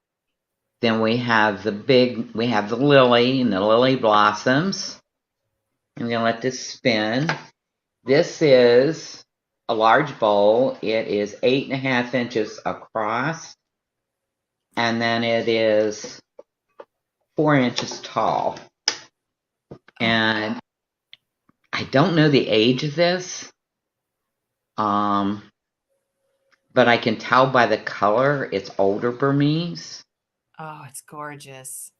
then we have the lily and the lily blossoms. I'm going to let this spin. This is a large bowl. It is 8.5 inches across, and then it is 4 inches tall. And I don't know the age of this, but I can tell by the color it's older Burmese. Oh, it's gorgeous.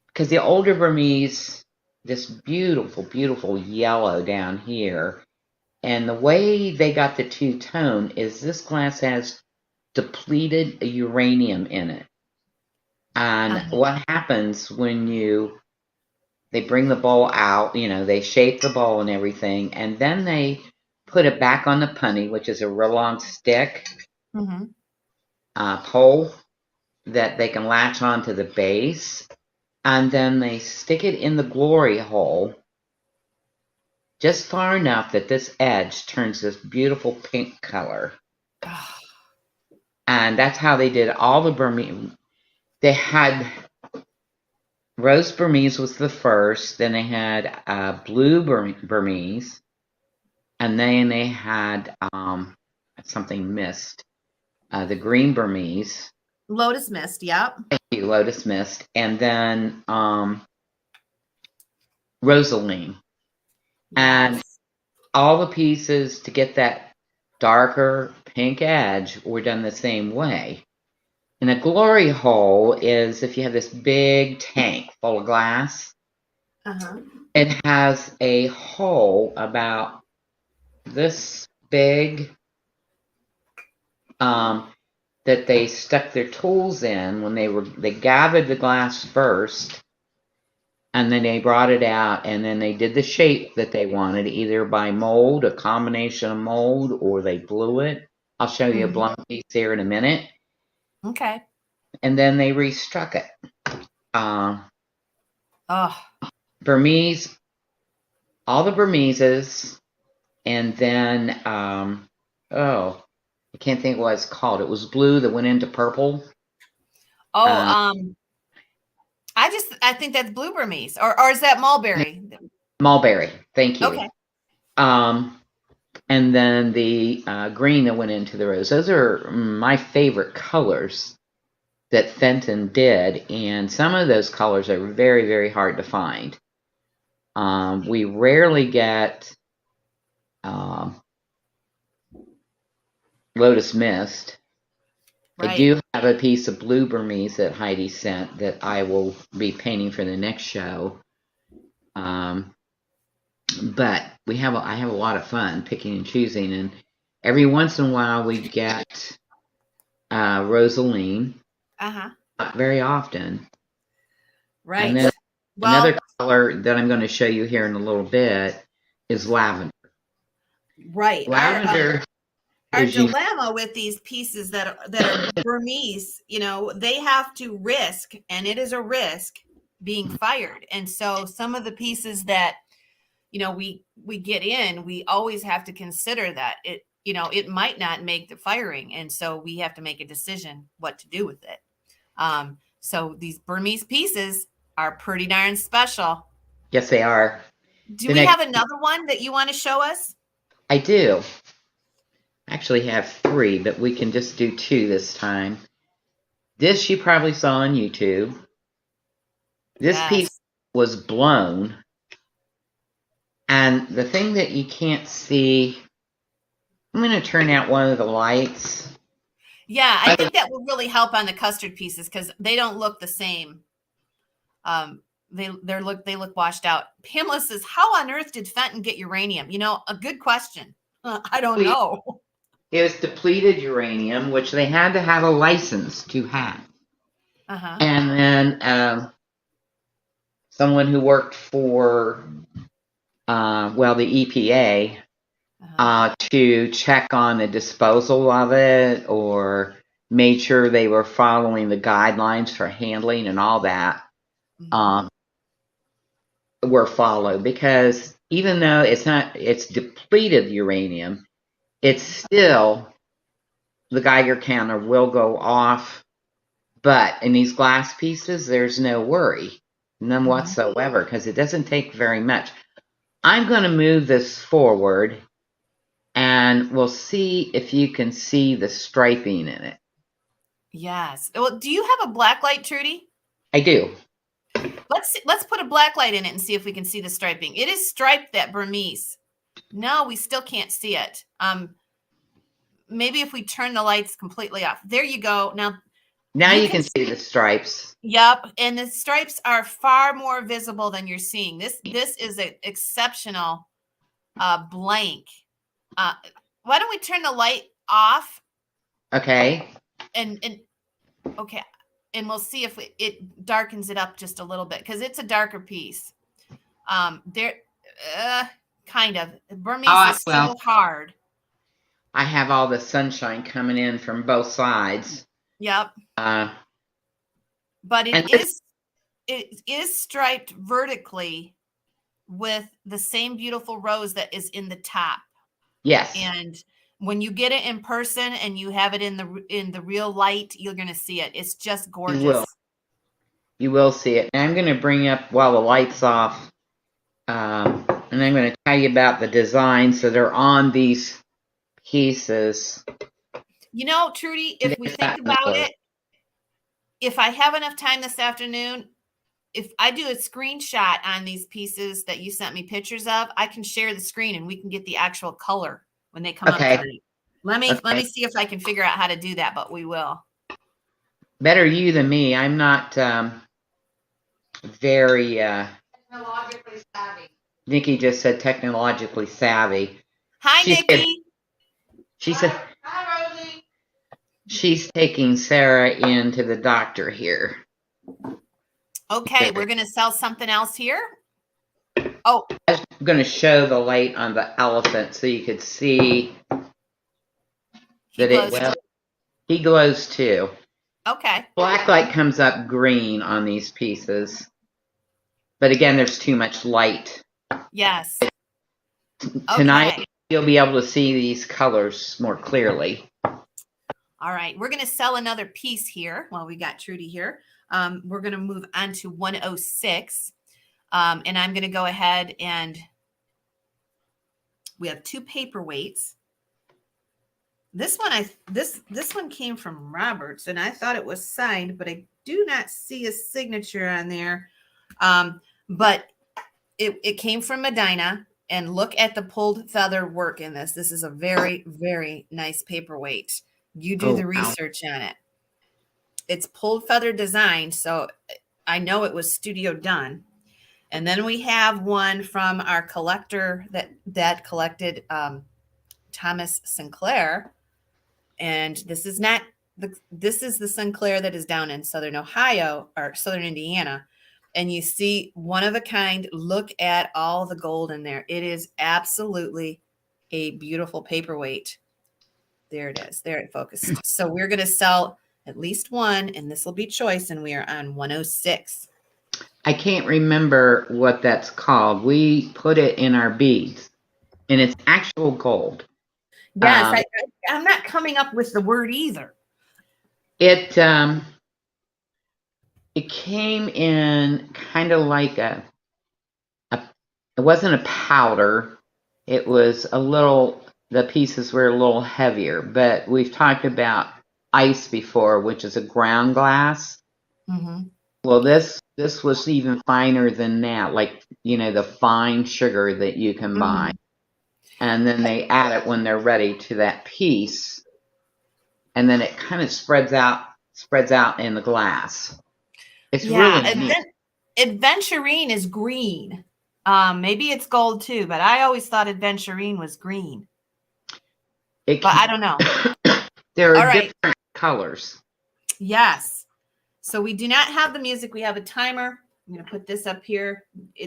Because the older Burmese, this beautiful, beautiful yellow down here, and the way they got the two-tone is this glass has depleted uranium in it. And Uh-huh. what happens when they bring the bowl out, they shape the bowl and everything, and then they put it back on the punny, which is a real long stick Mm-hmm. pole that they can latch onto the base, and then they stick it in the glory hole just far enough that this edge turns this beautiful pink color. Oh, And that's how they did all the Burmese. They had Rose Burmese was the first, then they had blue Burmese, and then they had something mist, the green Burmese. Lotus mist. Yep. Thank you, Lotus Mist, and then Rosaline. And Yes. all the pieces to get that darker pink edge were done the same way. And a glory hole is if you have this big tank full of glass, Uh-huh. it has a hole about this big that they stuck their tools in when they gathered the glass first, and then they brought it out, and then they did the shape that they wanted, either by mold, a combination of mold, or they blew it. I'll show you a Mm-hmm. blown piece here in a minute. Okay. And then they restruck it. Oh, Burmese, all the Burmeses, and then I can't think what it's called. It was blue that went into purple. Uh, oh, I think that's blue Burmese, or is that mulberry? Mulberry. Thank you. Okay. And then the green that went into the rose. Those are my favorite colors that Fenton did, and some of those colors are very, very hard to find. We rarely get Lotus Mist. Right. I do have a piece of blue Burmese that Heidi sent that I will be painting for the next show. But I have a lot of fun picking and choosing, and every once in a while we get Rosaline. Uh-huh. Not very often. Right. And then Well, another color that I'm going to show you here in a little bit is lavender. right. Lavender Our is used. dilemma with these pieces that are Burmese, they have to risk, and it is a risk, being fired. And so some of the pieces that, we get in, we always have to consider that it might not make the firing. And so we have to make a decision what to do with it. So these Burmese pieces are pretty darn special. Yes, they are. Do The we next, have another one that you want to show us? I do. I actually have 3, but we can just do 2 this time. This you probably saw on YouTube. This piece Yes. was blown. And the thing that you can't see, I'm going to turn out one of the lights. Yeah, I think that will really help on the custard pieces because they don't look the same. They look washed out. Pamela says, "How on earth did Fenton get uranium?" A good question. I don't know. It was depleted uranium, which they had to have a license to have. Uh-huh. And then someone who worked for, the EPA, to check on the disposal of it or made sure they were following the guidelines for handling and all that, were followed. Because even though it's depleted uranium, it's still, the Geiger counter will go off. But in these glass pieces, there's no worry, none whatsoever, because it doesn't take very much. I'm going to move this forward, and we'll see if you can see the striping in it. Yes. Well, do you have a black light, Trudy? I do. Let's put a black light in it and see if we can see the striping. It is striped, that Burmese. No, we still can't see it. Maybe if we turn the lights completely off. There you go. Now you can see the stripes. Yep, and the stripes are far more visible than you're seeing. This is an exceptional blank. Why don't we turn the light off? Okay. And okay, and we'll see if it darkens it up just a little bit because it's a darker piece. There, kind of. Burmese is so hard. I have all the sunshine coming in from both sides. Yep. But it is striped vertically with the same beautiful rose that is in the top. Yes. And when you get it in person and you have it in the real light, you're going to see it. It's just gorgeous. You will see it. And I'm going to bring up while the light's off, and I'm going to tell you about the designs that are on these pieces. Trudy, if we think about it, if I have enough time this afternoon, if I do a screenshot on these pieces that you sent me pictures of, I can share the screen and we can get the actual color when they come up tonight. Let me see if I can figure out how to do that, but we will. Better you than me. I'm not very technologically savvy. Nikki just said technologically savvy. Hi, Nikki. She said, "Hi, Rosie." She's taking Sarah into the doctor here. Okay, we're going to sell something else here. Oh, I'm going to show the light on the elephant so you could see that he glows too. Okay. Black light comes up green on these pieces. But again, there's too much light. Yes. Tonight, you'll be able to see these colors more clearly. All right. We're going to sell another piece here while we got Trudy here. We're going to move on to 106. And I'm going to go ahead and we have 2 paperweights. This one came from Roberts, and I thought it was signed, but I do not see a signature on there. But it came from Medina, and look at the pulled feather work in this. This is a very, very nice paperweight. You do the research on it. It's pulled feather design, so I know it was studio done. And then we have one from our collector that collected Thomas Sinclair. And this is the Sinclair that is down in Southern Ohio or Southern Indiana. And you see one of a kind. Look at all the gold in there. It is absolutely a beautiful paperweight. There it is. There it focused. So we're going to sell at least one, and this will be choice, and we are on 106. I can't remember what that's called. We put it in our beads, and it's actual gold. Yes, Um, I'm not coming up with the word either. it it came in kind of like a. It wasn't a powder. It was a little. The pieces were a little heavier, but we've talked about ice before, which is a ground glass. Mm-hmm. Well, this was even finer than that, like the fine sugar that you can buy, Mm. and then they add it when they're ready to that piece, and then it kind of spreads out in the glass. It's Yeah, really neat. adventurine is green. Maybe it's gold too, but I always thought adventurine was green. It But I can, don't know. there All are right. different colors. Yes. So we do not have the music. We have a timer. I'm going to put this up here.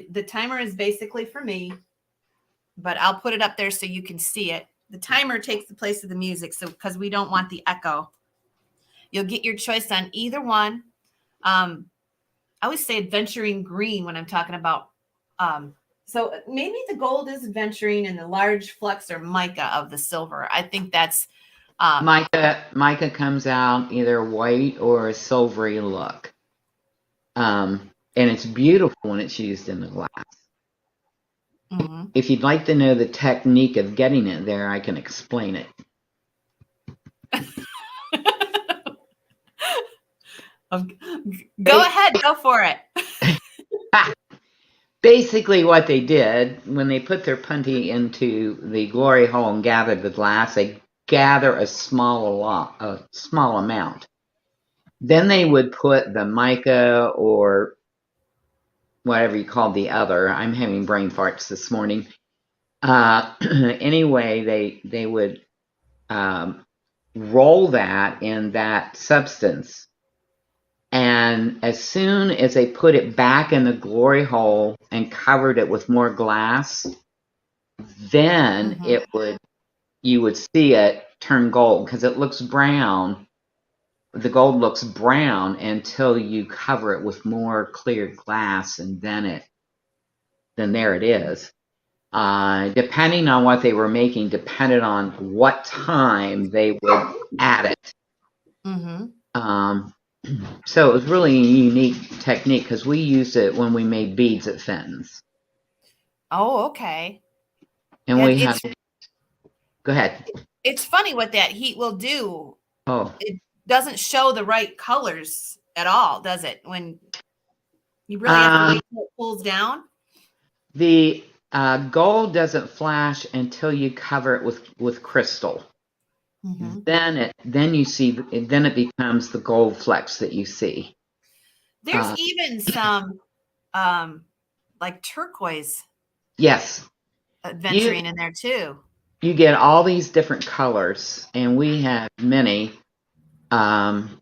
The timer is basically for me, but I'll put it up there so you can see it. The timer takes the place of the music, so because we don't want the echo. You'll get your choice on either one. Um, I always say adventuring green when I'm talking about. So maybe the gold is adventuring and the large flecks are mica of the silver. I think that's um, Mica comes out either white or a silvery look, and it's beautiful when it's used in the glass. mhm. If you'd like to know the technique of getting it there, I can explain it. Go ahead, go for it. Basically, what they did when they put their punty into the glory hole and gathered the glass, they gather a small amount. Then they would put the mica or whatever you call the other. I'm having brain farts this morning. Anyway, they would roll that in that substance, and as soon as they put it back in the glory hole and covered it with more glass, then Mhm. you would see it turn gold because it looks brown. The gold looks brown until you cover it with more clear glass, and then there it is. Depending on what they were making, depended on what time they would add it. Mhm. Um, so it was really a unique technique because we used it when we made beads at Fenton's, Oh, okay. and Yeah, we had. Go ahead. it's funny what that heat will do. Oh, It doesn't show the right colors at all, does it? When you really have to um, wait till it cools down. the gold doesn't flash until you cover it with crystal. Mhm. Then it becomes the gold flecks that you see. There's Uh, even some um like turquoise yes, you adventuring in there too. you get all these different colors, and we have many um,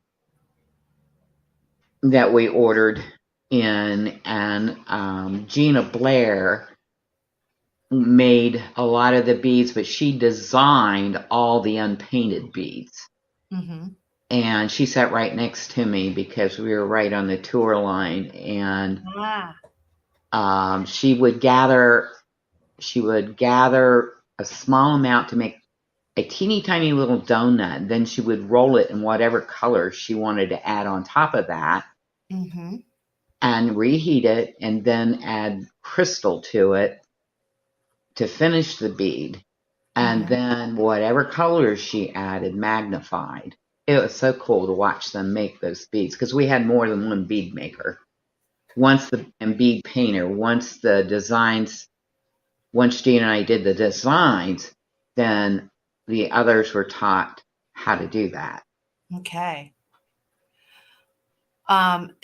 that we ordered in, and Gina Blair made a lot of the beads, but she designed all the unpainted beads. Mm-hmm. And she sat right next to me because we were right on the tour line, and Ah. she would gather a small amount to make a teeny tiny little donut. Then she would roll it in whatever color she wanted to add on top of that Mm-hmm. and reheat it, and then add crystal to it to finish the bead. And Mm-hmm. then whatever colors she added magnified. It was so cool to watch them make those beads because we had more than one bead maker. And bead painter. Once Gene and I did the designs, then the others were taught how to do that. Okay.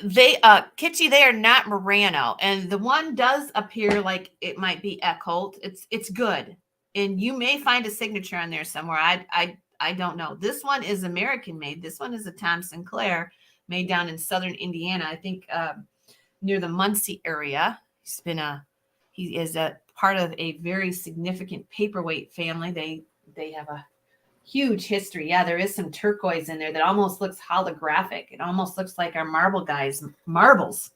They Kitschy, they are not Murano, and the one does appear like it might be Eckholt. It's good, and you may find a signature on there somewhere. I don't know. This one is American made. This one is a Tom Sinclair made down in southern Indiana. I think near the Muncie area. He is a part of a very significant paperweight family. They have a huge history. Yeah, there is some turquoise in there that almost looks holographic. It almost looks like our marble guys' marbles.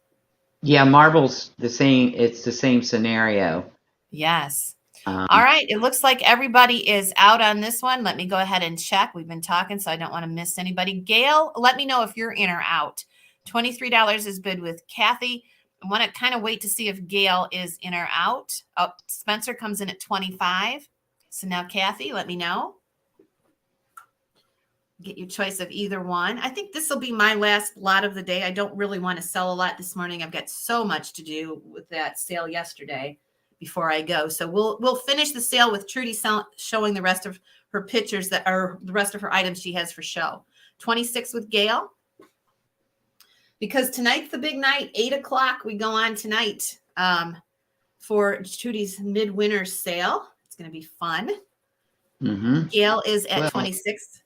Yeah, marble's the same. It's the same scenario. Yes. All Um, right. It looks like everybody is out on this one. Let me go ahead and check. We've been talking, so I don't want to miss anybody. Gail, let me know if you're in or out. $23 is bid with Kathy. I want to kind of wait to see if Gail is in or out. Oh, Spencer comes in at 25. So now, Kathy, let me know. Get your choice of either one. I think this will be my last lot of the day. I don't really want to sell a lot this morning. I've got so much to do with that sale yesterday before I go. So we'll finish the sale with Trudy showing the rest of her pictures that are the rest of her items she has for show. 26 with Gail. Because tonight's the big night, 8 o'clock. We go on tonight for Trudy's midwinter sale. It's going to be fun. mhm. Gail is at Well, 26.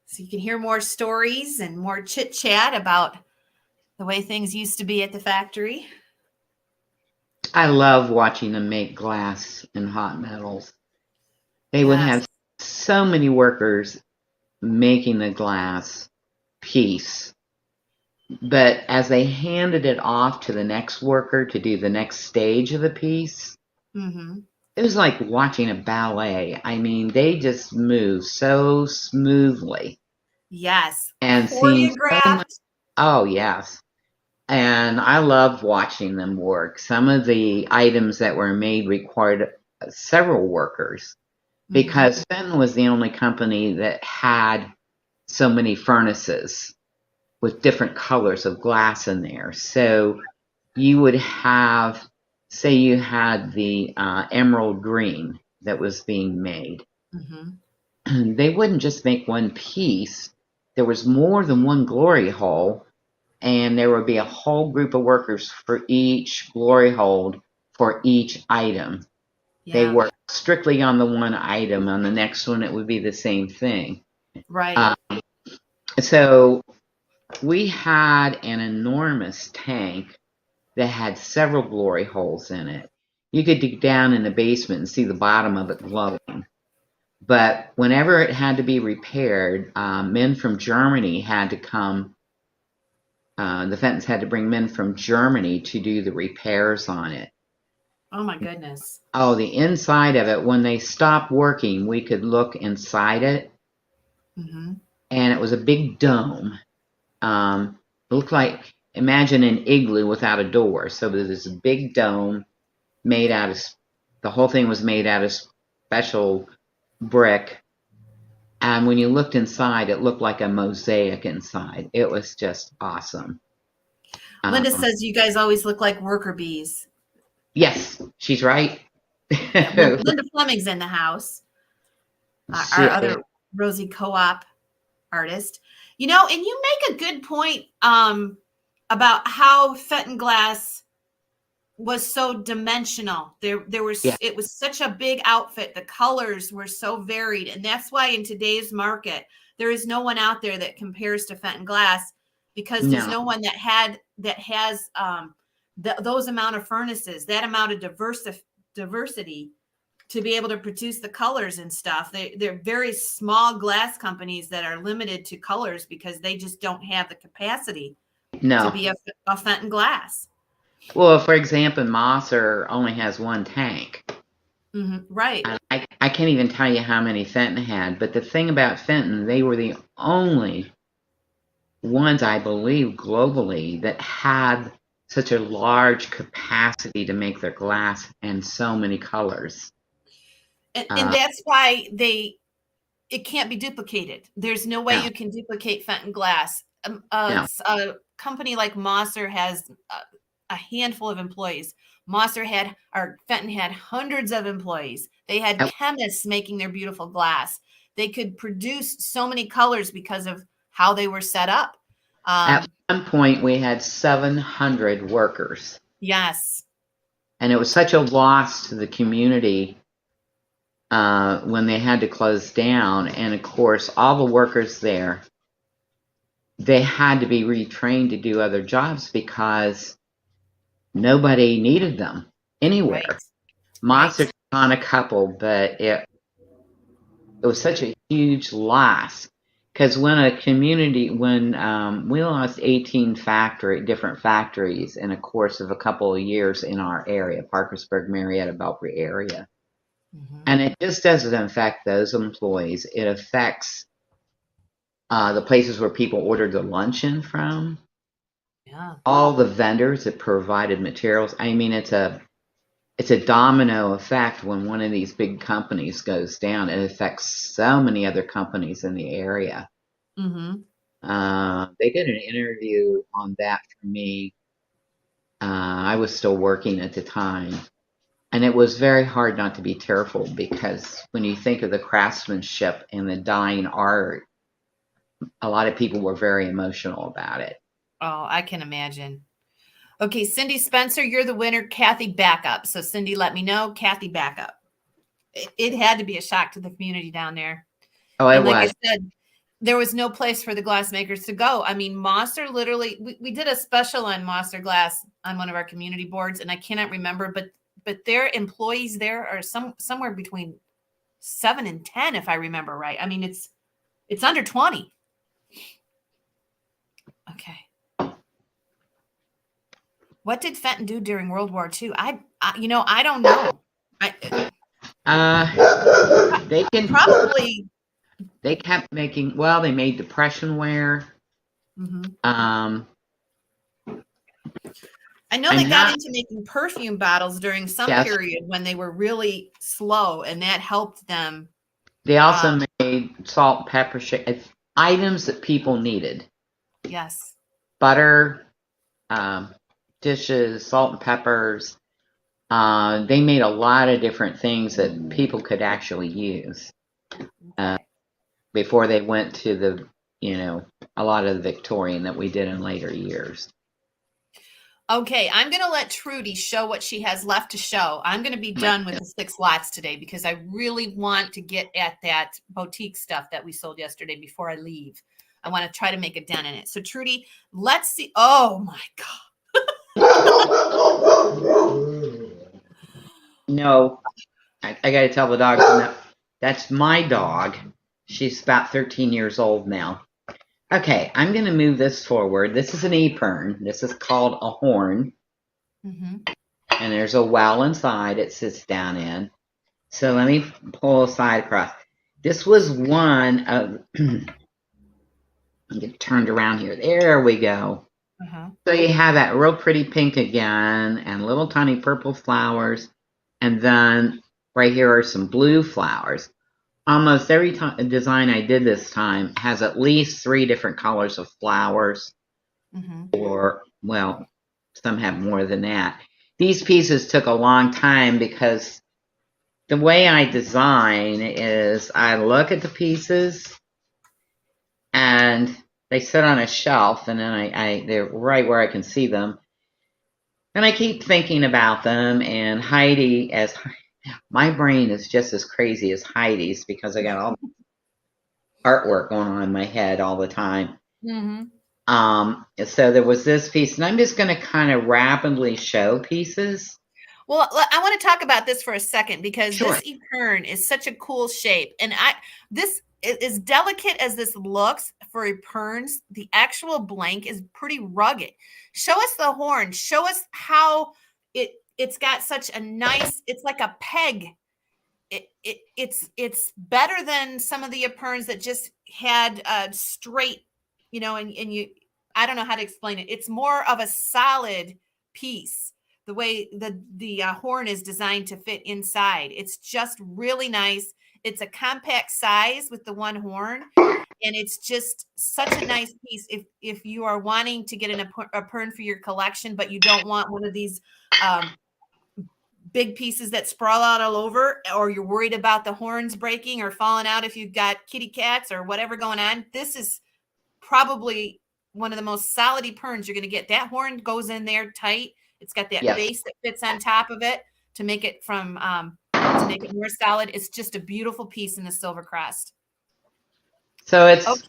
So you can hear more stories and more chit chat about the way things used to be at the factory. I love watching them make glass and hot metals. They would Yes. have so many workers making the glass piece, but as they handed it off to the next worker to do the next stage of the piece, Mm-hmm. it was like watching a ballet. I mean, they just move so smoothly Yes. and seeing so much. Choreographed. Oh, yes. And I love watching them work. Some of the items that were made required several workers Mm-hmm. because Fenton was the only company that had so many furnaces with different colors of glass in there. So you would have, say, you had the emerald green that was being made. Mm-hmm. They wouldn't just make one piece. There was more than one glory hole, and there would be a whole group of workers for each glory hole for each item. They Yeah. worked strictly on the one item. On the next one, it would be the same thing. Right. So we had an enormous tank that had several glory holes in it. You could dig down in the basement and see the bottom of it glowing. But whenever it had to be repaired, men from Germany had to come. The Fentons had to bring men from Germany to do the repairs on it. Oh my goodness. Oh, the inside of it, when they stopped working, we could look inside it, Mm-hmm. and it was a big dome. It looked like, imagine an igloo without a door. So there's this big dome made out of, the whole thing was made out of special brick. And when you looked inside, it looked like a mosaic inside. It was just awesome. Linda Um, says you guys always look like worker bees. yes, she's right. Yeah, Linda Fleming's in the house. Our other Rosie co-op artist. And you make a good point about how Fenton glass was so dimensional. There was Yeah, it was such a big outfit. The colors were so varied, and that's why in today's market there is no one out there that compares to Fenton glass because there's no, no one that has those amount of furnaces, that amount of diversity to be able to produce the colors and stuff. They're very small glass companies that are limited to colors because they just don't have the capacity to no. be a Fenton glass. Well, for example, Mosser only has one tank. Mm-hmm. Right. And I can't even tell you how many Fenton had. But the thing about Fenton, they were the only ones, I believe, globally that had such a large capacity to make their glass and so many colors. And that's why it can't be duplicated. There's no way No, you can duplicate Fenton glass. no. A company like Mosser has a handful of employees. Fenton had hundreds of employees. They had At, chemists making their beautiful glass. They could produce so many colors because of how they were set up. at one point, we had 700 workers. Yes. And it was such a loss to the community when they had to close down. And of course, all the workers there, they had to be retrained to do other jobs because nobody needed them anywhere. Right. Monster Right. took on a couple, but it was such a huge loss because when we lost 18 different factories in a course of a couple of years in our area, Parkersburg, Marietta, Belpre area. Mm-hmm. And it just doesn't affect those employees. It affects the places where people ordered the luncheon from, Yeah. all the vendors that provided materials. I mean, it's a domino effect. When one of these big companies goes down, it affects so many other companies in the area. Mm-hmm. They did an interview on that for me. I was still working at the time. And it was very hard not to be tearful, because when you think of the craftsmanship and the dying art, a lot of people were very emotional about it. Oh, I can imagine. Okay, Cindy Spencer, you're the winner. Kathy, backup. So Cindy, let me know. Kathy, backup. It had to be a shock to the community down there. Oh, it And like I was. said, there was no place for the glassmakers to go. I mean, Monster literally, we did a special on Monster Glass on one of our community boards, and I cannot remember, but their employees there are somewhere between 7 and 10, if I remember right. I mean, it's under 20. Okay. What did Fenton do during World War II? I don't know. They can. Probably. They kept making. Well, they made depression wear. Mhm. Um, I know I'm they got not. into making perfume bottles during some Yes. period when they were really slow, and that helped them. They also made salt and pepper items that people needed. Yes. Butter, dishes, salt and peppers. They made a lot of different things that people could actually use before they went to a lot of the Victorian that we did in later years. Okay, I'm going to let Trudy show what she has left to show. I'm going to be done with the 6 lots today because I really want to get at that boutique stuff that we sold yesterday before I leave. I want to try to make a dent in it. So Trudy, let's see. Oh my God. No, I got to tell the dogs, no, that's my dog. She's about 13 years old now. Okay, I'm going to move this forward. This is an epern. This is called a horn. Mm-hmm. And there's a well inside it sits down in. So let me pull a side across. This was one of, get turned around here. There we go. Uh-huh. So you have that real pretty pink again, and little tiny purple flowers. And then right here are some blue flowers. Almost every design I did this time has at least 3 different colors of flowers, Mm-hmm. or, well, some have more than that. These pieces took a long time because the way I design is I look at the pieces and they sit on a shelf, and then they're right where I can see them. And I keep thinking about them, and my brain is just as crazy as Heidi's because I got all artwork going on in my head all the time. Mm-hmm. So there was this piece, and I'm just going to kind of rapidly show pieces. Well, I want to talk about this for a second because Sure. this epern is such a cool shape. And this is delicate as this looks for eperns. The actual blank is pretty rugged. Show us the horn. Show us how it's got such a nice, it's like a peg. It's better than some of the eperns that just had straight, and you, I don't know how to explain it. It's more of a solid piece. The way the horn is designed to fit inside, it's just really nice. It's a compact size with the one horn, and it's just such a nice piece. If you are wanting to get a pern for your collection, but you don't want one of these big pieces that sprawl out all over, or you're worried about the horns breaking or falling out if you've got kitty cats or whatever going on, this is probably one of the most solid eperns you're going to get. That horn goes in there tight. It's got that base that fits on top of it to make it to make it more solid. It's just a beautiful piece in the silver crest. So it's okay.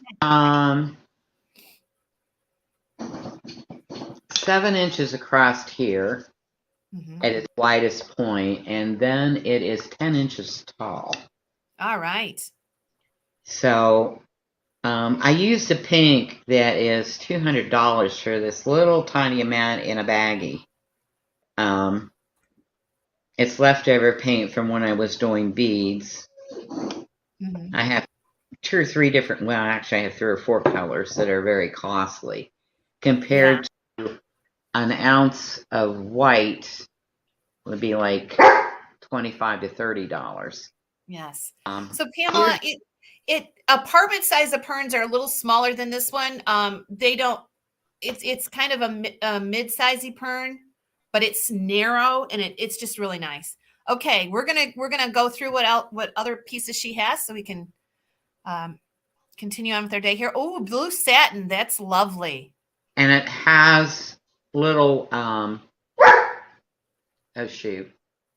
7 inches across here at its widest point, and then it is 10 inches tall. All right. So I used a pink that is $200 for this little tiny amount in a baggie. It's leftover paint from when I was doing beads. Mm-hmm. I have 2 or 3 different, well, actually I have 3 or 4 colors that are very costly Yeah. compared to an ounce of white would be like $25 to $30. Yes. Um, So Pamela, here's it apartment size of perns are a little smaller than this one. They don't. It's kind of a mid-sizey pern, but it's narrow and it's just really nice. Okay, we're gonna go through what other pieces she has so we can um, continue on with our day here. Oh, blue satin, that's lovely. and it has little oh shoot,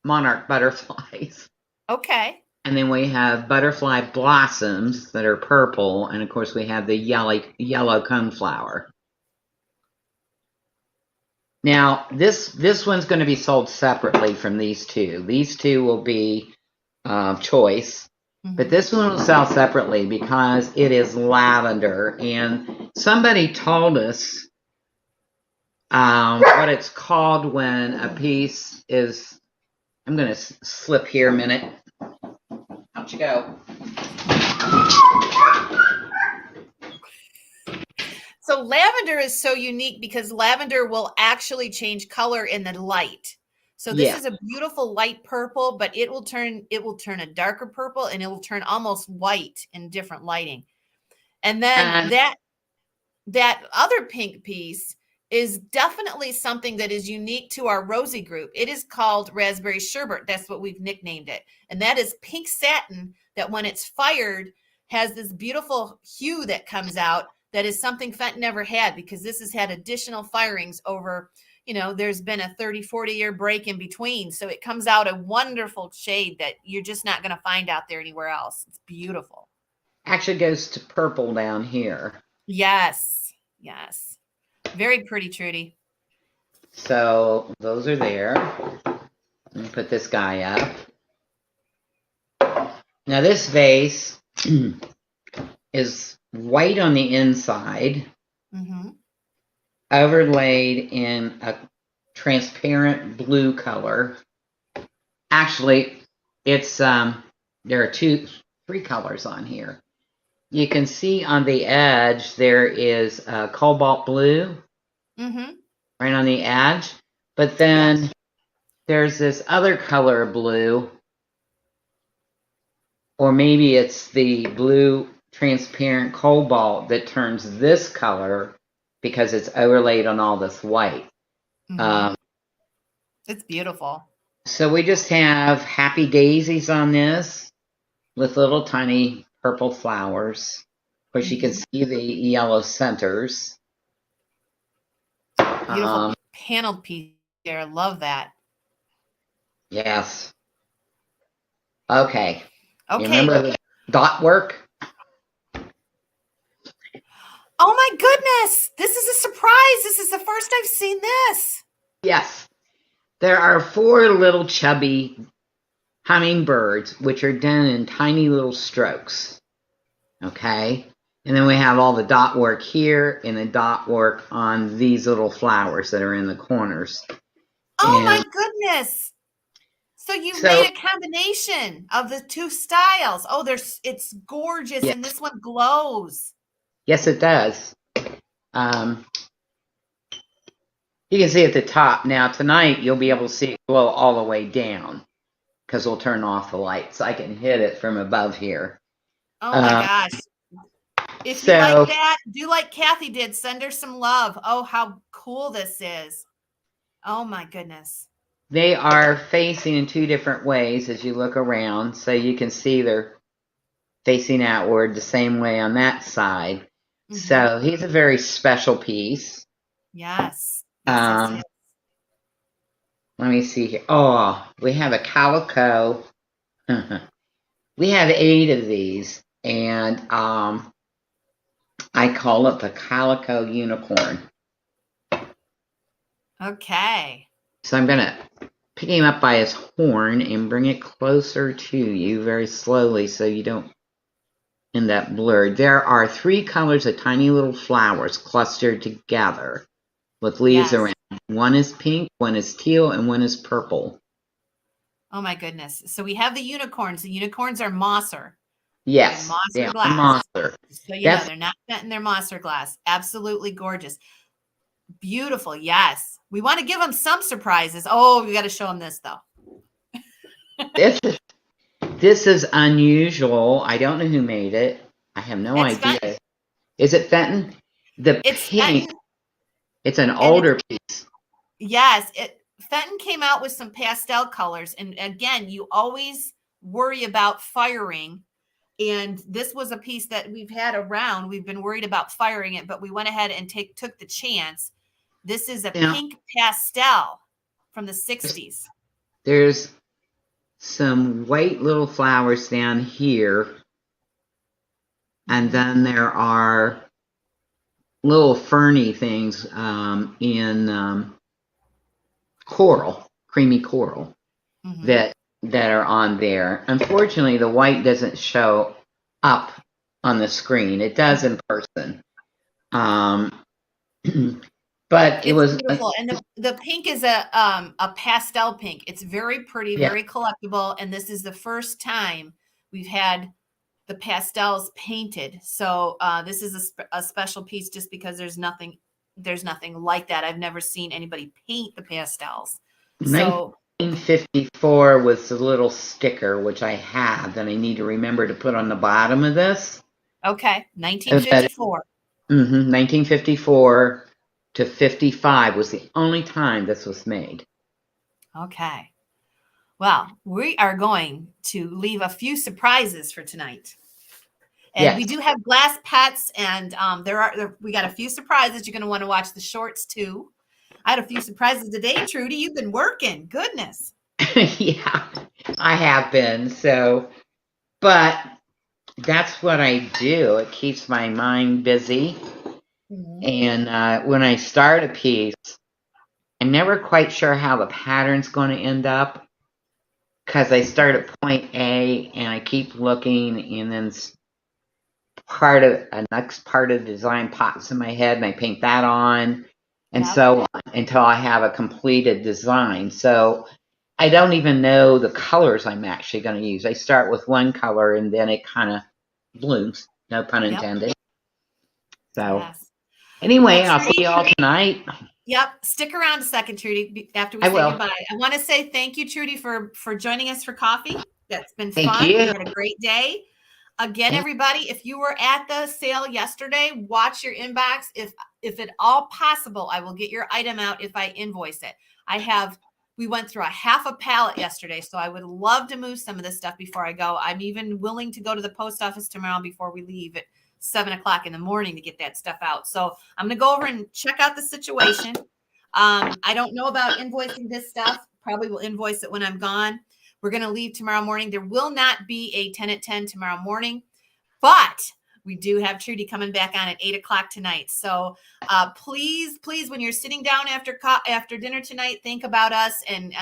monarch butterflies. Okay. And then we have butterfly blossoms that are purple, and of course we have the yellow coneflower. Now this one's going to be sold separately from these two. These two will be choice, but Mm-hmm. this one will sell separately because it is lavender. And somebody told us what it's called when a piece is. I'm going to slip here a minute. How'd you go? So lavender is so unique because lavender will actually change color in the light. So this Yeah. is a beautiful light purple, but it will turn a darker purple and it will turn almost white in different lighting. And then And that other pink piece is definitely something that is unique to our Rosie group. It is called raspberry sherbet. That's what we've nicknamed it. And that is pink satin that when it's fired has this beautiful hue that comes out that is something Fenton never had because this has had additional firings over, there's been a 30, 40-year break in between. So it comes out a wonderful shade that you're just not going to find out there anywhere else. It's beautiful. actually goes to purple down here. Yes. Yes. Very pretty, Trudy. So those are there. Let me put this guy up. Now this vase is white on the inside, Mm-hmm. overlaid in a transparent blue color. Actually, it's there are 3 colors on here. You can see on the edge there is cobalt blue Mm-hmm. right on the edge, but Yeah. then there's this other color blue, or maybe it's the blue transparent cobalt that turns this color because it's overlaid on all this white. Mm-hmm. Um, It's beautiful. so we just have happy daisies on this with little tiny purple flowers. Of course, you can Mm-hmm. see the yellow centers. Beautiful paneled piece there. I love that. Yes. Okay. You Okay. remember the dot work? Oh my goodness. This is a surprise. This is the first I've seen this. Yes. There are 4 little chubby hummingbirds, which are done in tiny little strokes. Okay. And then we have all the dot work here and the dot work on these little flowers that are in the corners. Oh my And goodness. So you've so, made a combination of the two styles. Oh, it's gorgeous. yeah, And this one glows. yes, it does. Um, you can see at the top. Now, tonight, you'll be able to see it glow all the way down because we'll turn off the lights. I can hit it from above here. Oh my Uh, gosh. If you like so that, do like Kathy did. Send her some love. Oh, how cool this is. Oh my goodness. they are facing in 2 different ways as you look around. So you can see they're facing outward the same way on that side. Mm-hmm. So he's a very special piece. Yes. Yes, yes, Um, yes. let me see here. Oh, we have a calico. We have 8 of these, and I call it the calico unicorn. Okay. So I'm gonna pick him up by his horn and bring it closer to you very slowly so you don't end up blurred. There are 3 colors of tiny little flowers clustered together with leaves Yes. around. One is pink, one is teal, and one is purple. Oh my goodness. So we have the unicorns. The unicorns are Mosser. They're Yes, they Mosser are glass. monster. So you know That's they're not Fenton, they're Mosser glass. Absolutely gorgeous. Beautiful. Yes. We want to give them some surprises. Oh, we got to show them this though. this is this is unusual. I don't know who made it. I have no It's idea. Fenton. Is it Fenton? The It's pink. Fenton. It's an And it's older piece. yes, Fenton came out with some pastel colors. And again, you always worry about firing. And this was a piece that we've had around. We've been worried about firing it, but we went ahead and took the chance. This is a Now, pink pastel from the 60s. there's some white little flowers down here, and then there are little ferny things in coral, creamy coral, Mm-hmm. that are on there. Unfortunately, the white doesn't show up on the screen. It does in person. But it It's was beautiful. And the pink is a pastel pink. It's very pretty, yeah. very collectible. And this is the first time we've had the pastels painted. So this is a special piece just because there's nothing like that. I've never seen anybody paint the pastels. So 1954 was the little sticker, which I have, that I need to remember to put on the bottom of this. okay, 1954. 1954 to 55 was the only time this was made. Okay. Well, we are going to leave a few surprises for tonight. And Yes. we do have glass pets, and we got a few surprises. You're going to want to watch the shorts too. I had a few surprises today, Trudy. You've been working. Goodness. Yeah, I have been. So, but that's what I do. It keeps my mind busy. And when I start a piece, I'm never quite sure how the pattern's going to end up, because I start at point A and I keep looking, and then next part of the design pops in my head, and I paint that on, and Yep. so on, until I have a completed design. So I don't even know the colors I'm actually going to use. I start with one color and then it kind of blooms. No pun Yep. intended. So Yes. anyway, Well, I'll see you all tonight. Yep. Stick around a second, Trudy, after we I say will. goodbye. I want to say thank you, Trudy, for joining us for coffee. That's been Thank fun. you. We had a great day. Again, everybody, if you were at the sale yesterday, watch your inbox. If at all possible, I will get your item out if I invoice it. We went through a half a pallet yesterday, so I would love to move some of this stuff before I go. I'm even willing to go to the post office tomorrow before we leave at 7:00 in the morning to get that stuff out. So I'm going to go over and check out the situation. I don't know about invoicing this stuff. Probably will invoice it when I'm gone. We're going to leave tomorrow morning. There will not be a 10 at 10 tomorrow morning, but we do have Trudy coming back on at 8:00 tonight. So please, when you're sitting down after dinner tonight, think about us and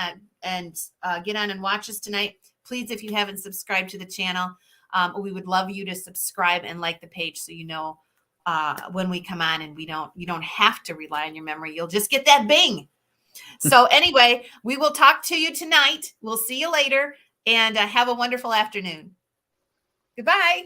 get on and watch us tonight. Please, if you haven't subscribed to the channel, we would love you to subscribe and like the page so you know when we come on, and you don't have to rely on your memory. You'll just get that bing. So anyway, we will talk to you tonight. We'll see you later, and have a wonderful afternoon. Goodbye.